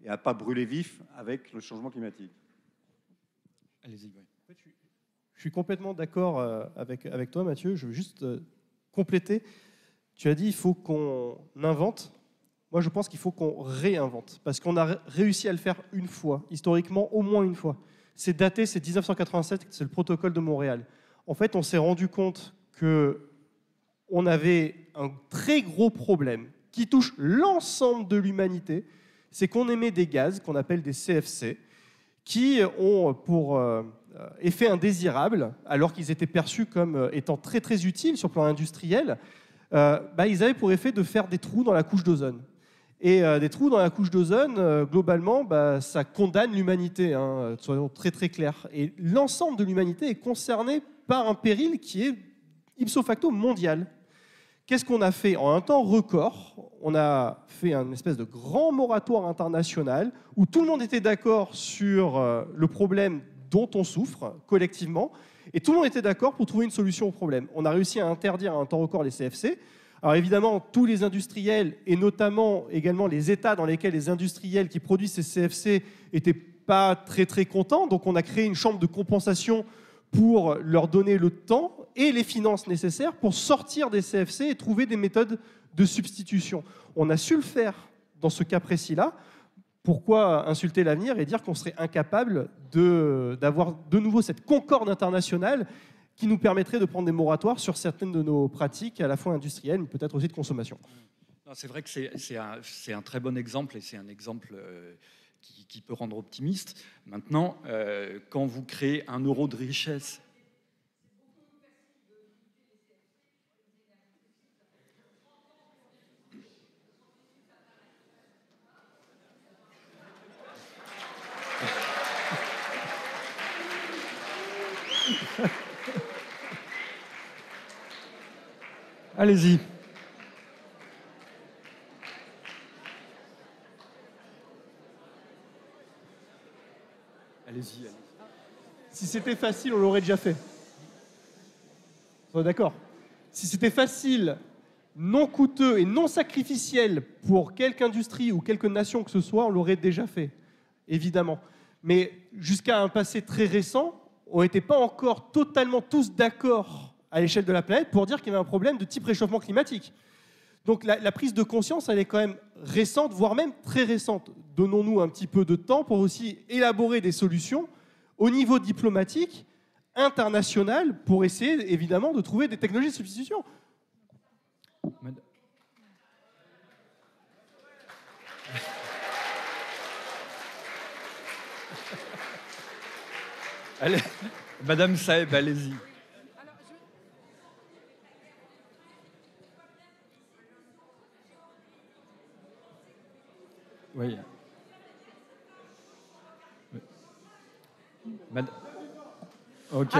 et à ne pas brûler vif avec le changement climatique. Allez-y, oui. Je suis complètement d'accord avec toi, Mathieu. Je veux juste compléter. Tu as dit qu'il faut qu'on invente. Moi, je pense qu'il faut qu'on réinvente. Parce qu'on a réussi à le faire une fois, historiquement, au moins une fois. C'est daté, c'est 1987, c'est le protocole de Montréal. En fait, on s'est rendu compte qu'on avait un très gros problème qui touche l'ensemble de l'humanité. C'est qu'on émet des gaz qu'on appelle des CFC, qui ont pour effet indésirable, alors qu'ils étaient perçus comme étant très très utiles sur le plan industriel, ils avaient pour effet de faire des trous dans la couche d'ozone. Et des trous dans la couche d'ozone, globalement, ça condamne l'humanité, hein, soyons très très clairs. Et l'ensemble de l'humanité est concerné par un péril qui est ipso facto mondial. Qu'est-ce qu'on a fait? En un temps record, on a fait un espèce de grand moratoire international où tout le monde était d'accord sur le problème dont on souffre collectivement, et tout le monde était d'accord pour trouver une solution au problème. On a réussi à interdire à un temps record les CFC. Alors évidemment, tous les industriels, et notamment également les États dans lesquels les industriels qui produisent ces CFC n'étaient pas très très contents, donc on a créé une chambre de compensation pour leur donner le temps et les finances nécessaires pour sortir des CFC et trouver des méthodes de substitution. On a su le faire dans ce cas précis-là. Pourquoi insulter l'avenir et dire qu'on serait incapable d'avoir de nouveau cette concorde internationale qui nous permettrait de prendre des moratoires sur certaines de nos pratiques, à la fois industrielles, mais peut-être aussi de consommation? C'est vrai que c'est un très bon exemple, et c'est un exemple qui peut rendre optimiste. Maintenant, quand vous créez 1 euro de richesse... Allez-y. Allez-y. Si c'était facile, on l'aurait déjà fait. On est d'accord? Si c'était facile, non coûteux et non sacrificiel pour quelque industrie ou quelque nation que ce soit, on l'aurait déjà fait, évidemment. Mais jusqu'à un passé très récent, on n'était pas encore totalement tous d'accord à l'échelle de la planète pour dire qu'il y avait un problème de type réchauffement climatique. Donc la prise de conscience, elle est quand même récente, voire même très récente. Donnons-nous un petit peu de temps pour aussi élaborer des solutions au niveau diplomatique, international, pour essayer évidemment de trouver des technologies de substitution. Allez, Madame Saeb, allez-y. Oui. Ok.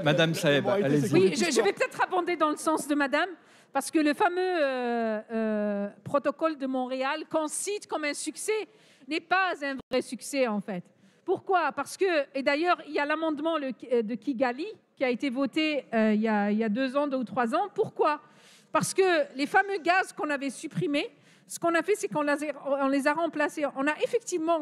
Madame Saeb, allez-y. Oui, je vais peut-être abonder dans le sens de Madame, parce que le fameux protocole de Montréal, qu'on cite comme un succès, n'est pas un vrai succès en fait. Pourquoi? Parce que, et d'ailleurs, il y a l'amendement de Kigali qui a été voté il y a 2 ans, 2 ou 3 ans. Pourquoi? Parce que les fameux gaz qu'on avait supprimés, ce qu'on a fait, c'est qu'on les a remplacés. On a effectivement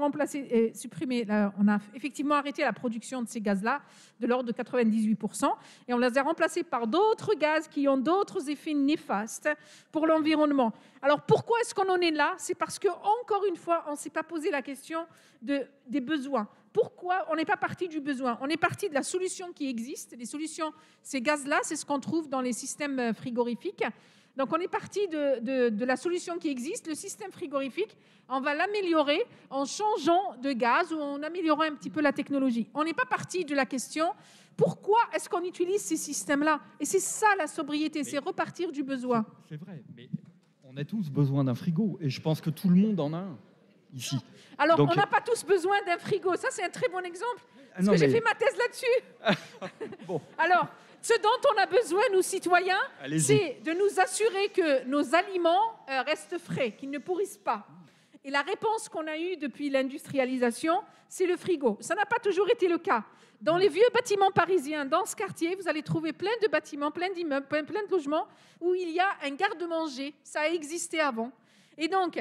supprimé, on a effectivement arrêté la production de ces gaz-là de l'ordre de 98%, et on les a remplacés par d'autres gaz qui ont d'autres effets néfastes pour l'environnement. Alors pourquoi est-ce qu'on en est là? C'est parce que, encore une fois, on ne s'est pas posé la question des besoins. Pourquoi on n'est pas parti du besoin? On est parti de la solution qui existe. Les solutions, ces gaz-là, c'est ce qu'on trouve dans les systèmes frigorifiques. Donc, on est parti de la solution qui existe, le système frigorifique. On va l'améliorer en changeant de gaz ou en améliorant un petit peu la technologie. On n'est pas parti de la question pourquoi est-ce qu'on utilise ces systèmes-là? Et c'est ça la sobriété, c'est repartir du besoin. C'est vrai, mais on a tous besoin d'un frigo, et je pense que tout le monde en a un ici. Alors, on n'a pas tous besoin d'un frigo. Ça, c'est un très bon exemple. Parce que j'ai fait ma thèse là-dessus. Bon. Alors, ce dont on a besoin, nous citoyens, Allez-y. c'est de nous assurer que nos aliments restent frais, qu'ils ne pourrissent pas. Et la réponse qu'on a eue depuis l'industrialisation, c'est le frigo. Ça n'a pas toujours été le cas. Dans les vieux bâtiments parisiens, dans ce quartier, vous allez trouver plein de bâtiments, plein d'immeubles, plein de logements où il y a un garde-manger. Ça a existé avant. Et donc,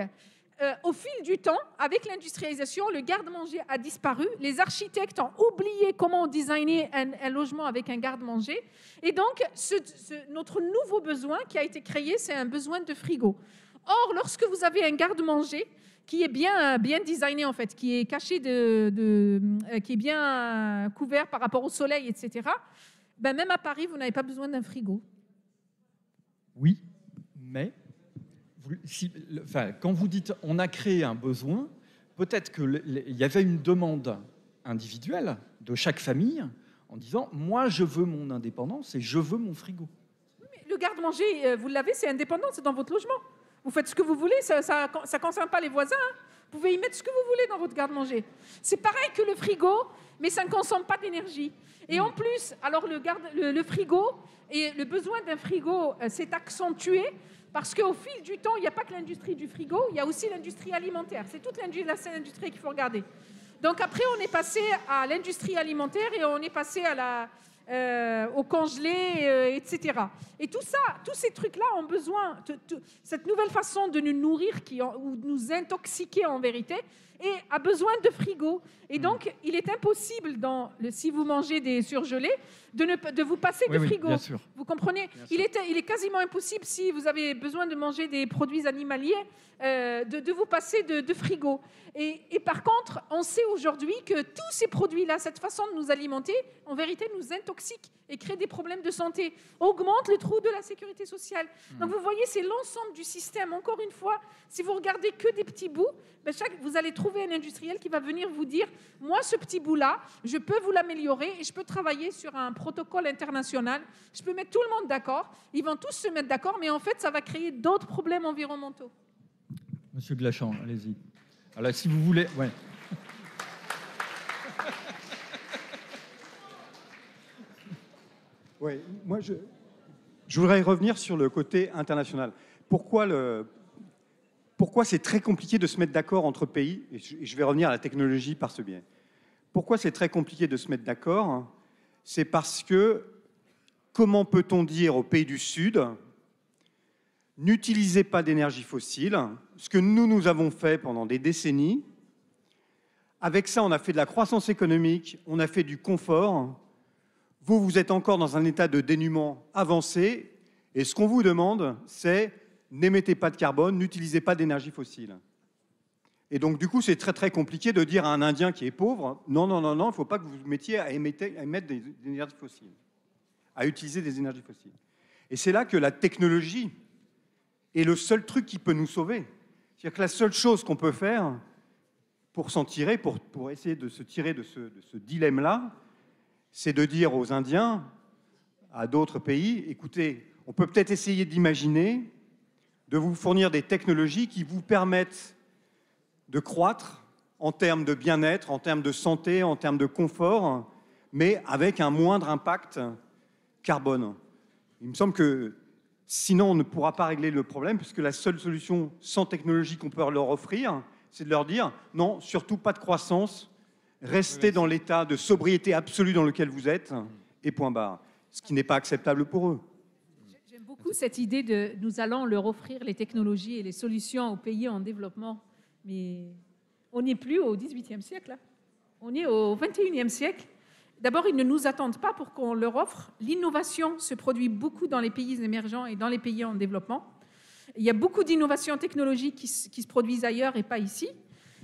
au fil du temps, avec l'industrialisation, le garde-manger a disparu. Les architectes ont oublié comment designer un logement avec un garde-manger. Et donc, notre nouveau besoin qui a été créé, c'est un besoin de frigo. Or, lorsque vous avez un garde-manger qui est bien designé, en fait, qui est caché, qui est bien couvert par rapport au soleil, etc., ben même à Paris, vous n'avez pas besoin d'un frigo. Oui, mais quand vous dites on a créé un besoin, peut-être qu'il y avait une demande individuelle de chaque famille en disant moi je veux mon indépendance et je veux mon frigo. Mais le garde-manger, vous l'avez, c'est indépendant, c'est dans votre logement. Vous faites ce que vous voulez, ça ne concerne pas les voisins. Hein. Vous pouvez y mettre ce que vous voulez dans votre garde-manger. C'est pareil que le frigo, mais ça ne consomme pas d'énergie. Et en plus, alors le frigo, et le besoin d'un frigo s'est accentué parce qu'au fil du temps, il n'y a pas que l'industrie du frigo, il y a aussi l'industrie alimentaire. C'est toute l'industrie qu'il faut regarder. Donc après, on est passé à l'industrie alimentaire et on est passé au congelé, etc. Et tout ça, tous ces trucs-là ont besoin, cette nouvelle façon de nous nourrir ou de nous intoxiquer en vérité, et a besoin de frigo. Et donc, il est impossible, si vous mangez des surgelés, de vous passer de frigo. Bien sûr. Vous comprenez ? Il est quasiment impossible, si vous avez besoin de manger des produits animaliers, de vous passer de frigo. Et par contre, on sait aujourd'hui que tous ces produits-là, cette façon de nous alimenter, en vérité, nous intoxique et crée des problèmes de santé, augmente le trou de la sécurité sociale. Donc vous voyez, c'est l'ensemble du système. Encore une fois, si vous regardez que des petits bouts, vous allez trouver un industriel qui va venir vous dire « Moi, ce petit bout-là, je peux vous l'améliorer et je peux travailler sur un protocole international. Je peux mettre tout le monde d'accord. Ils vont tous se mettre d'accord, mais en fait, ça va créer d'autres problèmes environnementaux. » Monsieur Glachan, allez-y. Alors, si vous voulez... Ouais. Oui, moi je voudrais revenir sur le côté international. Pourquoi c'est très compliqué de se mettre d'accord entre pays, et je vais revenir à la technologie par ce biais. Pourquoi c'est très compliqué de se mettre d'accord? C'est parce que, comment peut-on dire aux pays du Sud, n'utilisez pas d'énergie fossile, ce que nous avons fait pendant des décennies. Avec ça, on a fait de la croissance économique, on a fait du confort. Vous êtes encore dans un état de dénuement avancé, et ce qu'on vous demande, c'est n'émettez pas de carbone, n'utilisez pas d'énergie fossile. Et donc, du coup, c'est très, très compliqué de dire à un Indien qui est pauvre, non, il ne faut pas que vous vous mettiez à émettre des énergies fossiles, à utiliser des énergies fossiles. Et c'est là que la technologie est le seul truc qui peut nous sauver. C'est-à-dire que la seule chose qu'on peut faire pour s'en tirer, pour essayer de se tirer de ce dilemme-là, c'est de dire aux Indiens, à d'autres pays, écoutez, on peut peut-être essayer d'imaginer, de vous fournir des technologies qui vous permettent de croître en termes de bien-être, en termes de santé, en termes de confort, mais avec un moindre impact carbone. Il me semble que sinon, on ne pourra pas régler le problème, puisque la seule solution sans technologie qu'on peut leur offrir, c'est de leur dire non, surtout pas de croissance, restez dans l'état de sobriété absolue dans lequel vous êtes, et point barre. Ce qui n'est pas acceptable pour eux. J'aime beaucoup cette idée de nous allons leur offrir les technologies et les solutions aux pays en développement. Mais on n'est plus au XVIIIe siècle. Hein. On est au XXIe siècle. D'abord, ils ne nous attendent pas pour qu'on leur offre. L'innovation se produit beaucoup dans les pays émergents et dans les pays en développement. Il y a beaucoup d'innovations technologiques qui se produisent ailleurs et pas ici.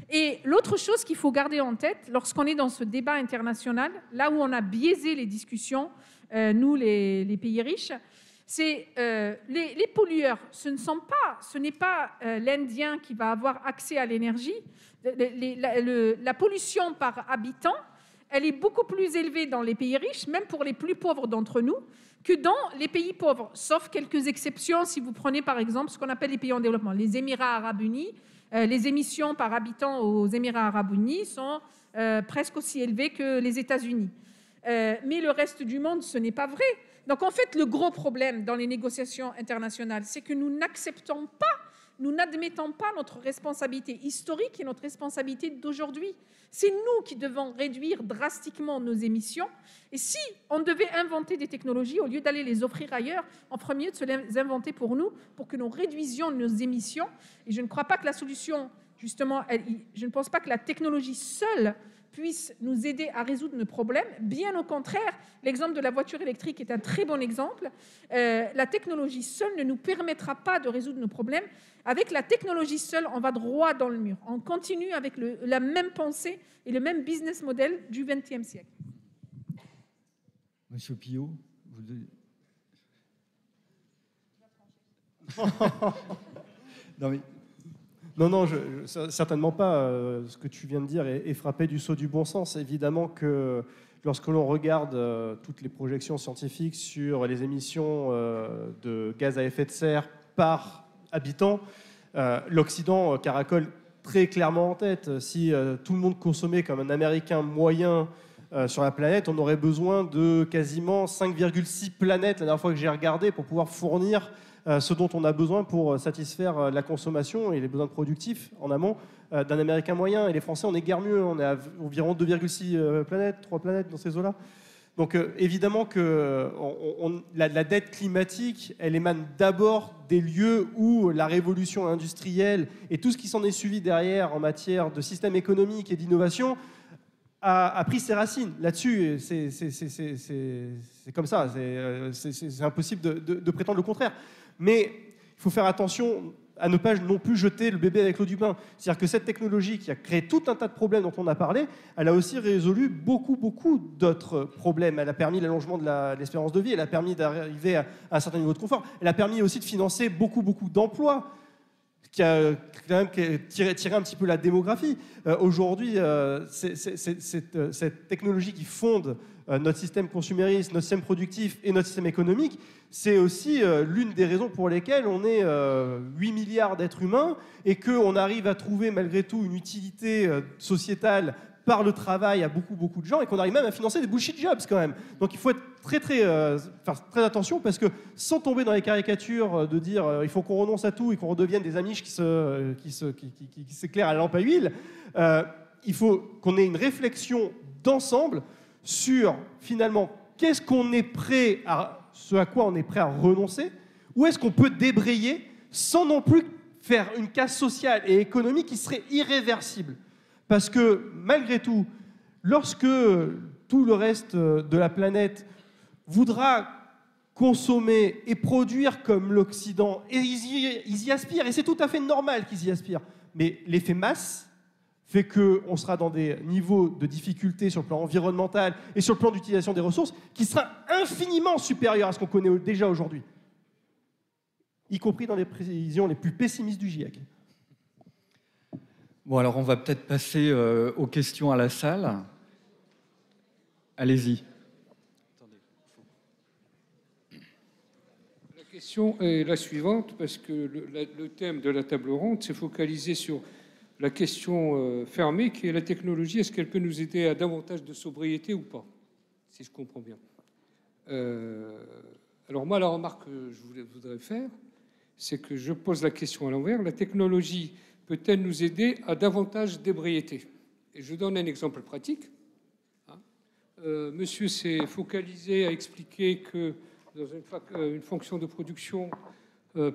Et l'autre chose qu'il faut garder en tête, lorsqu'on est dans ce débat international, là où on a biaisé les discussions, nous, les pays riches, c'est les pollueurs. Ce n'est pas l'Indien qui va avoir accès à l'énergie. La pollution par habitant, elle est beaucoup plus élevée dans les pays riches, même pour les plus pauvres d'entre nous, que dans les pays pauvres, sauf quelques exceptions. Si vous prenez par exemple ce qu'on appelle les pays en développement, les Émirats arabes unis, les émissions par habitant aux Émirats arabes unis sont presque aussi élevé que les États-Unis. Mais le reste du monde, ce n'est pas vrai. Donc en fait, le gros problème dans les négociations internationales, c'est que nous n'admettons pas notre responsabilité historique et notre responsabilité d'aujourd'hui. C'est nous qui devons réduire drastiquement nos émissions. Et si on devait inventer des technologies, au lieu d'aller les offrir ailleurs, on ferait mieux de se les inventer pour nous, pour que nous réduisions nos émissions. Et je ne crois pas que la solution, justement, je ne pense pas que la technologie seule puisse nous aider à résoudre nos problèmes. Bien au contraire, l'exemple de la voiture électrique est un très bon exemple. La technologie seule ne nous permettra pas de résoudre nos problèmes. Avec la technologie seule, on va droit dans le mur. On continue avec la même pensée et le même business model du XXe siècle. Monsieur Pillot, Non, mais... Non, certainement pas. Ce que tu viens de dire est frappé du sceau du bon sens. Évidemment que lorsque l'on regarde toutes les projections scientifiques sur les émissions de gaz à effet de serre par habitant, l'Occident caracole très clairement en tête. Si tout le monde consommait comme un Américain moyen sur la planète, on aurait besoin de quasiment 5,6 planètes, la dernière fois que j'ai regardé, pour pouvoir fournir ce dont on a besoin pour satisfaire la consommation et les besoins productifs en amont d'un Américain moyen. Et les Français, on est guère mieux, on est à environ 2,6 planètes, 3 planètes dans ces eaux-là. Donc évidemment que la dette climatique, elle émane d'abord des lieux où la révolution industrielle et tout ce qui s'en est suivi derrière en matière de système économique et d'innovation a pris ses racines. Là-dessus, c'est comme ça, c'est impossible de prétendre le contraire. Mais il faut faire attention à ne pas non plus jeter le bébé avec l'eau du bain. C'est-à-dire que cette technologie qui a créé tout un tas de problèmes dont on a parlé, elle a aussi résolu beaucoup d'autres problèmes. Elle a permis l'allongement de l'espérance de vie, elle a permis d'arriver à un certain niveau de confort, elle a permis aussi de financer beaucoup d'emplois, qui a quand même tiré un petit peu la démographie. Aujourd'hui, cette technologie qui fonde notre système consumériste, notre système productif et notre système économique, c'est aussi l'une des raisons pour lesquelles on est 8 milliards d'êtres humains et qu'on arrive à trouver malgré tout une utilité sociétale par le travail à beaucoup de gens et qu'on arrive même à financer des bullshit jobs quand même. Donc il faut être faire très attention parce que sans tomber dans les caricatures de dire il faut qu'on renonce à tout et qu'on redevienne des Amish qui s'éclairent à la lampe à huile, il faut qu'on ait une réflexion d'ensemble sur finalement ce à quoi on est prêt à renoncer, où est-ce qu'on peut débrayer sans non plus faire une casse sociale et économique qui serait irréversible. Parce que malgré tout, lorsque tout le reste de la planète voudra consommer et produire comme l'Occident, et ils y aspirent, et c'est tout à fait normal qu'ils y aspirent, mais l'effet masse fait qu'on sera dans des niveaux de difficulté sur le plan environnemental et sur le plan d'utilisation des ressources qui sera infiniment supérieur à ce qu'on connaît déjà aujourd'hui, y compris dans les prévisions les plus pessimistes du GIEC. Bon, alors on va peut-être passer aux questions à la salle. Allez-y. La question est la suivante, parce que le thème de la table ronde s'est focalisé sur la question fermée, qui est la technologie. Est-ce qu'elle peut nous aider à davantage de sobriété ou pas, si je comprends bien. Alors moi, la remarque que je voudrais faire, c'est que je pose la question à l'envers. La technologie peut-elle nous aider à davantage d'ébriété? Et je donne un exemple pratique. Monsieur s'est focalisé à expliquer que dans une fonction de production,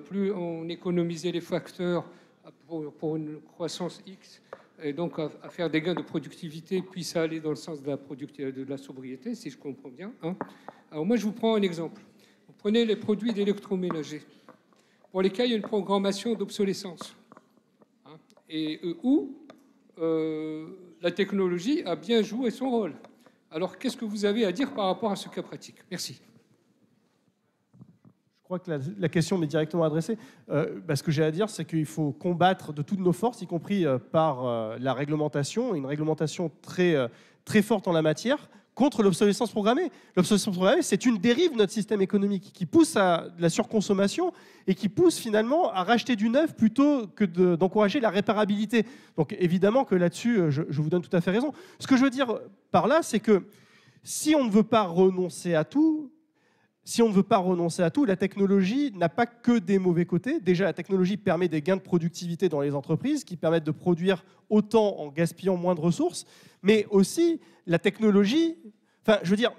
plus on économisait les facteurs pour une croissance X, et donc à faire des gains de productivité, puis ça allait dans le sens de la sobriété, si je comprends bien. Alors moi, je vous prends un exemple. Vous prenez les produits d'électroménager, pour lesquels il y a une programmation d'obsolescence, et où la technologie a bien joué son rôle. Alors, qu'est-ce que vous avez à dire par rapport à ce cas pratique? Merci. Je crois que la question m'est directement adressée. Ce que j'ai à dire, c'est qu'il faut combattre de toutes nos forces, y compris par la réglementation, une réglementation très forte en la matière, contre l'obsolescence programmée. L'obsolescence programmée, c'est une dérive de notre système économique qui pousse à de la surconsommation et qui pousse finalement à racheter du neuf plutôt que d'encourager la réparabilité. Donc évidemment que là-dessus, je vous donne tout à fait raison. Ce que je veux dire par là, c'est que si on ne veut pas renoncer à tout, la technologie n'a pas que des mauvais côtés. Déjà, la technologie permet des gains de productivité dans les entreprises qui permettent de produire autant en gaspillant moins de ressources, mais aussi la technologie, enfin, je veux dire,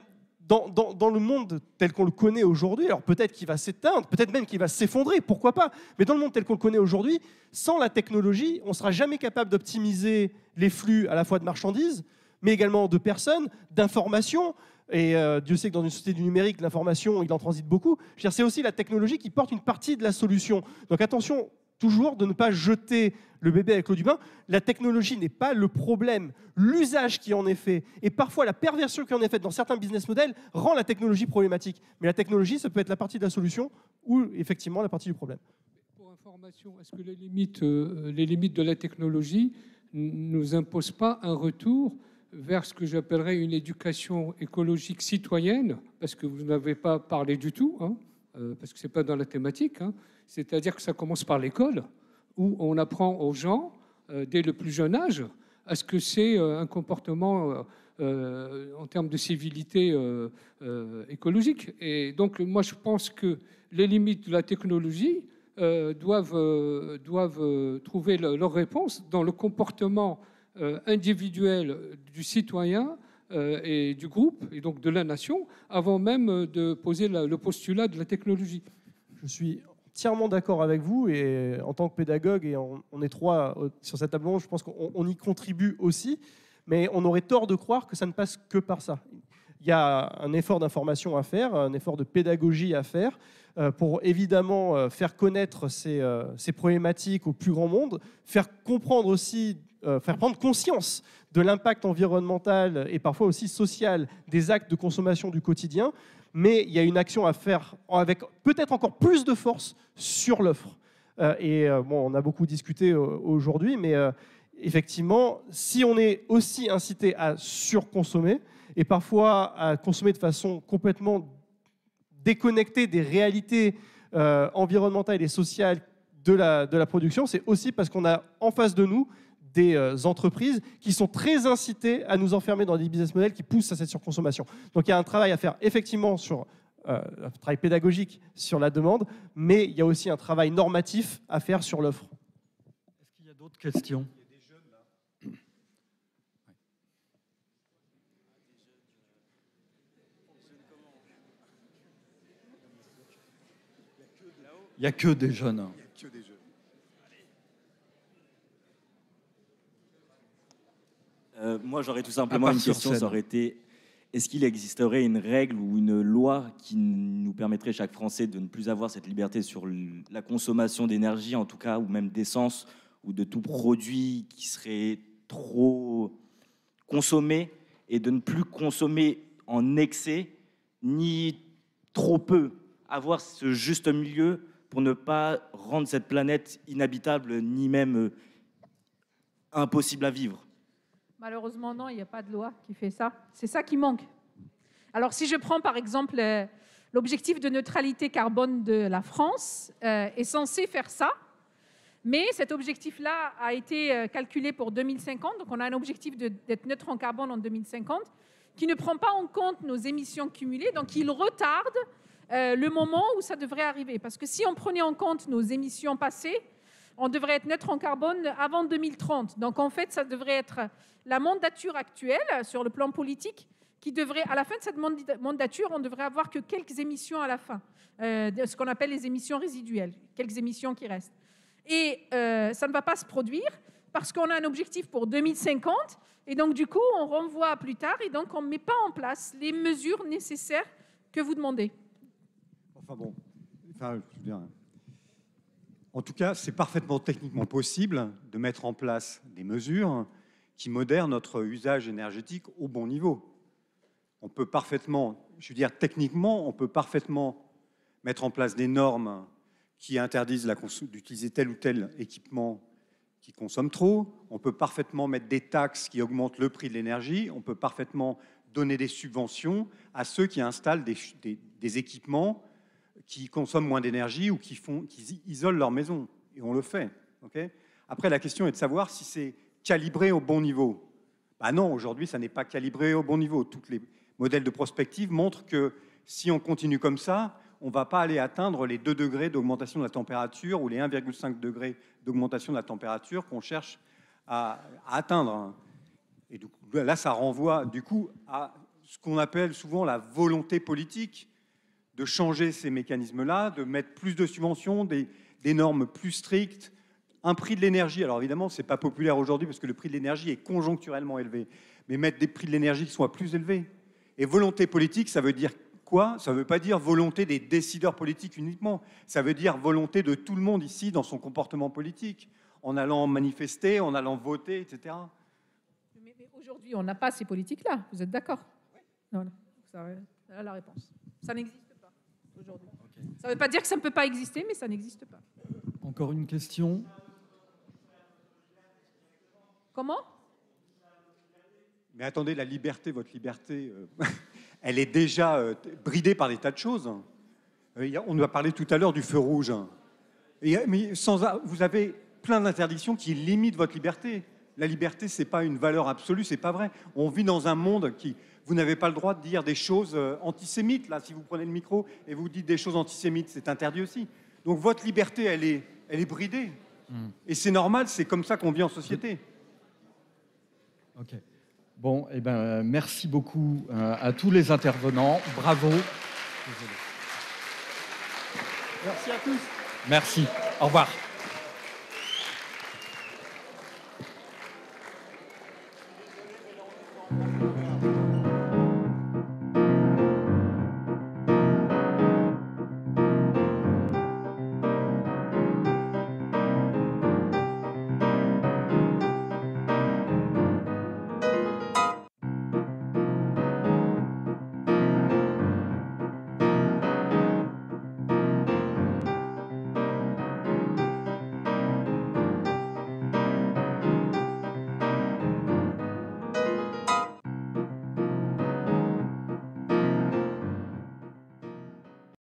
dans le monde tel qu'on le connaît aujourd'hui, alors peut-être qu'il va s'éteindre, peut-être même qu'il va s'effondrer, pourquoi pas, mais dans le monde tel qu'on le connaît aujourd'hui, sans la technologie, on ne sera jamais capable d'optimiser les flux à la fois de marchandises, mais également de personnes, d'informations. Et Dieu sait que dans une société du numérique, l'information, il en transite beaucoup. Je veux dire, c'est aussi la technologie qui porte une partie de la solution. Donc attention toujours de ne pas jeter le bébé avec l'eau du bain. La technologie n'est pas le problème. L'usage qui en est fait, et parfois la perversion qui en est faite dans certains business models, rend la technologie problématique. Mais la technologie, ça peut être la partie de la solution ou effectivement la partie du problème. Pour information, est-ce que les limites de la technologie ne nous imposent pas un retour vers ce que j'appellerais une éducation écologique citoyenne, parce que vous n'avez pas parlé du tout, parce que ce n'est pas dans la thématique, c'est-à-dire que ça commence par l'école, où on apprend aux gens, dès le plus jeune âge, à ce que c'est un comportement en termes de civilité écologique. Et donc, moi, je pense que les limites de la technologie doivent trouver leur réponse dans le comportement individuel du citoyen et du groupe, et donc de la nation, avant même de poser le postulat de la technologie. Je suis entièrement d'accord avec vous, et en tant que pédagogue, et on est trois sur cette table ronde, je pense qu'on y contribue aussi, mais on aurait tort de croire que ça ne passe que par ça. Il y a un effort d'information à faire, un effort de pédagogie à faire, pour évidemment faire connaître ces problématiques au plus grand monde, faire comprendre aussi, faire prendre conscience de l'impact environnemental et parfois aussi social des actes de consommation du quotidien, mais il y a une action à faire avec peut-être encore plus de force sur l'offre. Bon, on a beaucoup discuté aujourd'hui, mais effectivement, si on est aussi incité à surconsommer et parfois à consommer de façon complètement déconnectée des réalités environnementales et sociales de la production, c'est aussi parce qu'on a en face de nous des entreprises qui sont très incitées à nous enfermer dans des business models qui poussent à cette surconsommation. Donc il y a un travail à faire effectivement sur un travail pédagogique sur la demande, mais il y a aussi un travail normatif à faire sur l'offre. Est-ce qu'il y a d'autres questions ? Il y a des jeunes là. Il n'y a que des jeunes. Moi, j'aurais tout simplement une question, ça aurait été, est-ce qu'il existerait une règle ou une loi qui nous permettrait, chaque Français, de ne plus avoir cette liberté sur la consommation d'énergie, en tout cas, ou même d'essence, ou de tout produit qui serait trop consommé, et de ne plus consommer en excès, ni trop peu, avoir ce juste milieu pour ne pas rendre cette planète inhabitable, ni même impossible à vivre? Malheureusement, non, il n'y a pas de loi qui fait ça. C'est ça qui manque. Alors, si je prends par exemple l'objectif de neutralité carbone de la France, est censé faire ça, mais cet objectif-là a été calculé pour 2050, donc on a un objectif d'être neutre en carbone en 2050, qui ne prend pas en compte nos émissions cumulées, donc il retarde le moment où ça devrait arriver. Parce que si on prenait en compte nos émissions passées, on devrait être neutre en carbone avant 2030. Donc en fait, ça devrait être la mandature actuelle sur le plan politique qui devrait, à la fin de cette mandature, on devrait avoir que quelques émissions à la fin, ce qu'on appelle les émissions résiduelles, quelques émissions qui restent. Et ça ne va pas se produire parce qu'on a un objectif pour 2050 et donc du coup, on renvoie à plus tard et donc on ne met pas en place les mesures nécessaires que vous demandez. Enfin bon, je veux dire, en tout cas, c'est parfaitement techniquement possible de mettre en place des mesures qui modèrent notre usage énergétique au bon niveau. On peut parfaitement, je veux dire techniquement, on peut parfaitement mettre en place des normes qui interdisent d'utiliser tel ou tel équipement qui consomme trop. On peut parfaitement mettre des taxes qui augmentent le prix de l'énergie. On peut parfaitement donner des subventions à ceux qui installent des équipements qui consomment moins d'énergie ou qui isolent leur maison. Et on le fait. Okay. Après, la question est de savoir si c'est calibré au bon niveau. Ben non, aujourd'hui, ça n'est pas calibré au bon niveau. Tous les modèles de prospective montrent que si on continue comme ça, on ne va pas aller atteindre les 2 degrés d'augmentation de la température ou les 1,5 degrés d'augmentation de la température qu'on cherche à atteindre. Et du coup, là, ça renvoie du coup à ce qu'on appelle souvent la volonté politique de changer ces mécanismes-là, de mettre plus de subventions, des normes plus strictes, un prix de l'énergie. Alors évidemment, ce n'est pas populaire aujourd'hui parce que le prix de l'énergie est conjoncturellement élevé, mais mettre des prix de l'énergie qui soient plus élevés. Et volonté politique, ça veut dire quoi? Ça ne veut pas dire volonté des décideurs politiques uniquement, ça veut dire volonté de tout le monde ici dans son comportement politique, en allant manifester, en allant voter, etc. Mais aujourd'hui, on n'a pas ces politiques-là, vous êtes d'accord? Voilà, ça, la réponse. Ça n'existe pas aujourd'hui. Okay. Ça ne veut pas dire que ça ne peut pas exister, mais ça n'existe pas. Encore une question? Comment? Mais attendez, la liberté, votre liberté, elle est déjà bridée par des tas de choses. On nous a parlé tout à l'heure du feu rouge. Mais vous avez plein d'interdictions qui limitent votre liberté. La liberté, ce n'est pas une valeur absolue, ce n'est pas vrai. On vit dans un monde qui... Vous n'avez pas le droit de dire des choses antisémites. Là, si vous prenez le micro et vous dites des choses antisémites, c'est interdit aussi. Donc votre liberté, elle est bridée. Et c'est normal, c'est comme ça qu'on vit en société. Ok. Bon, eh ben, merci beaucoup à tous les intervenants. Bravo. Merci à tous. Merci. Au revoir.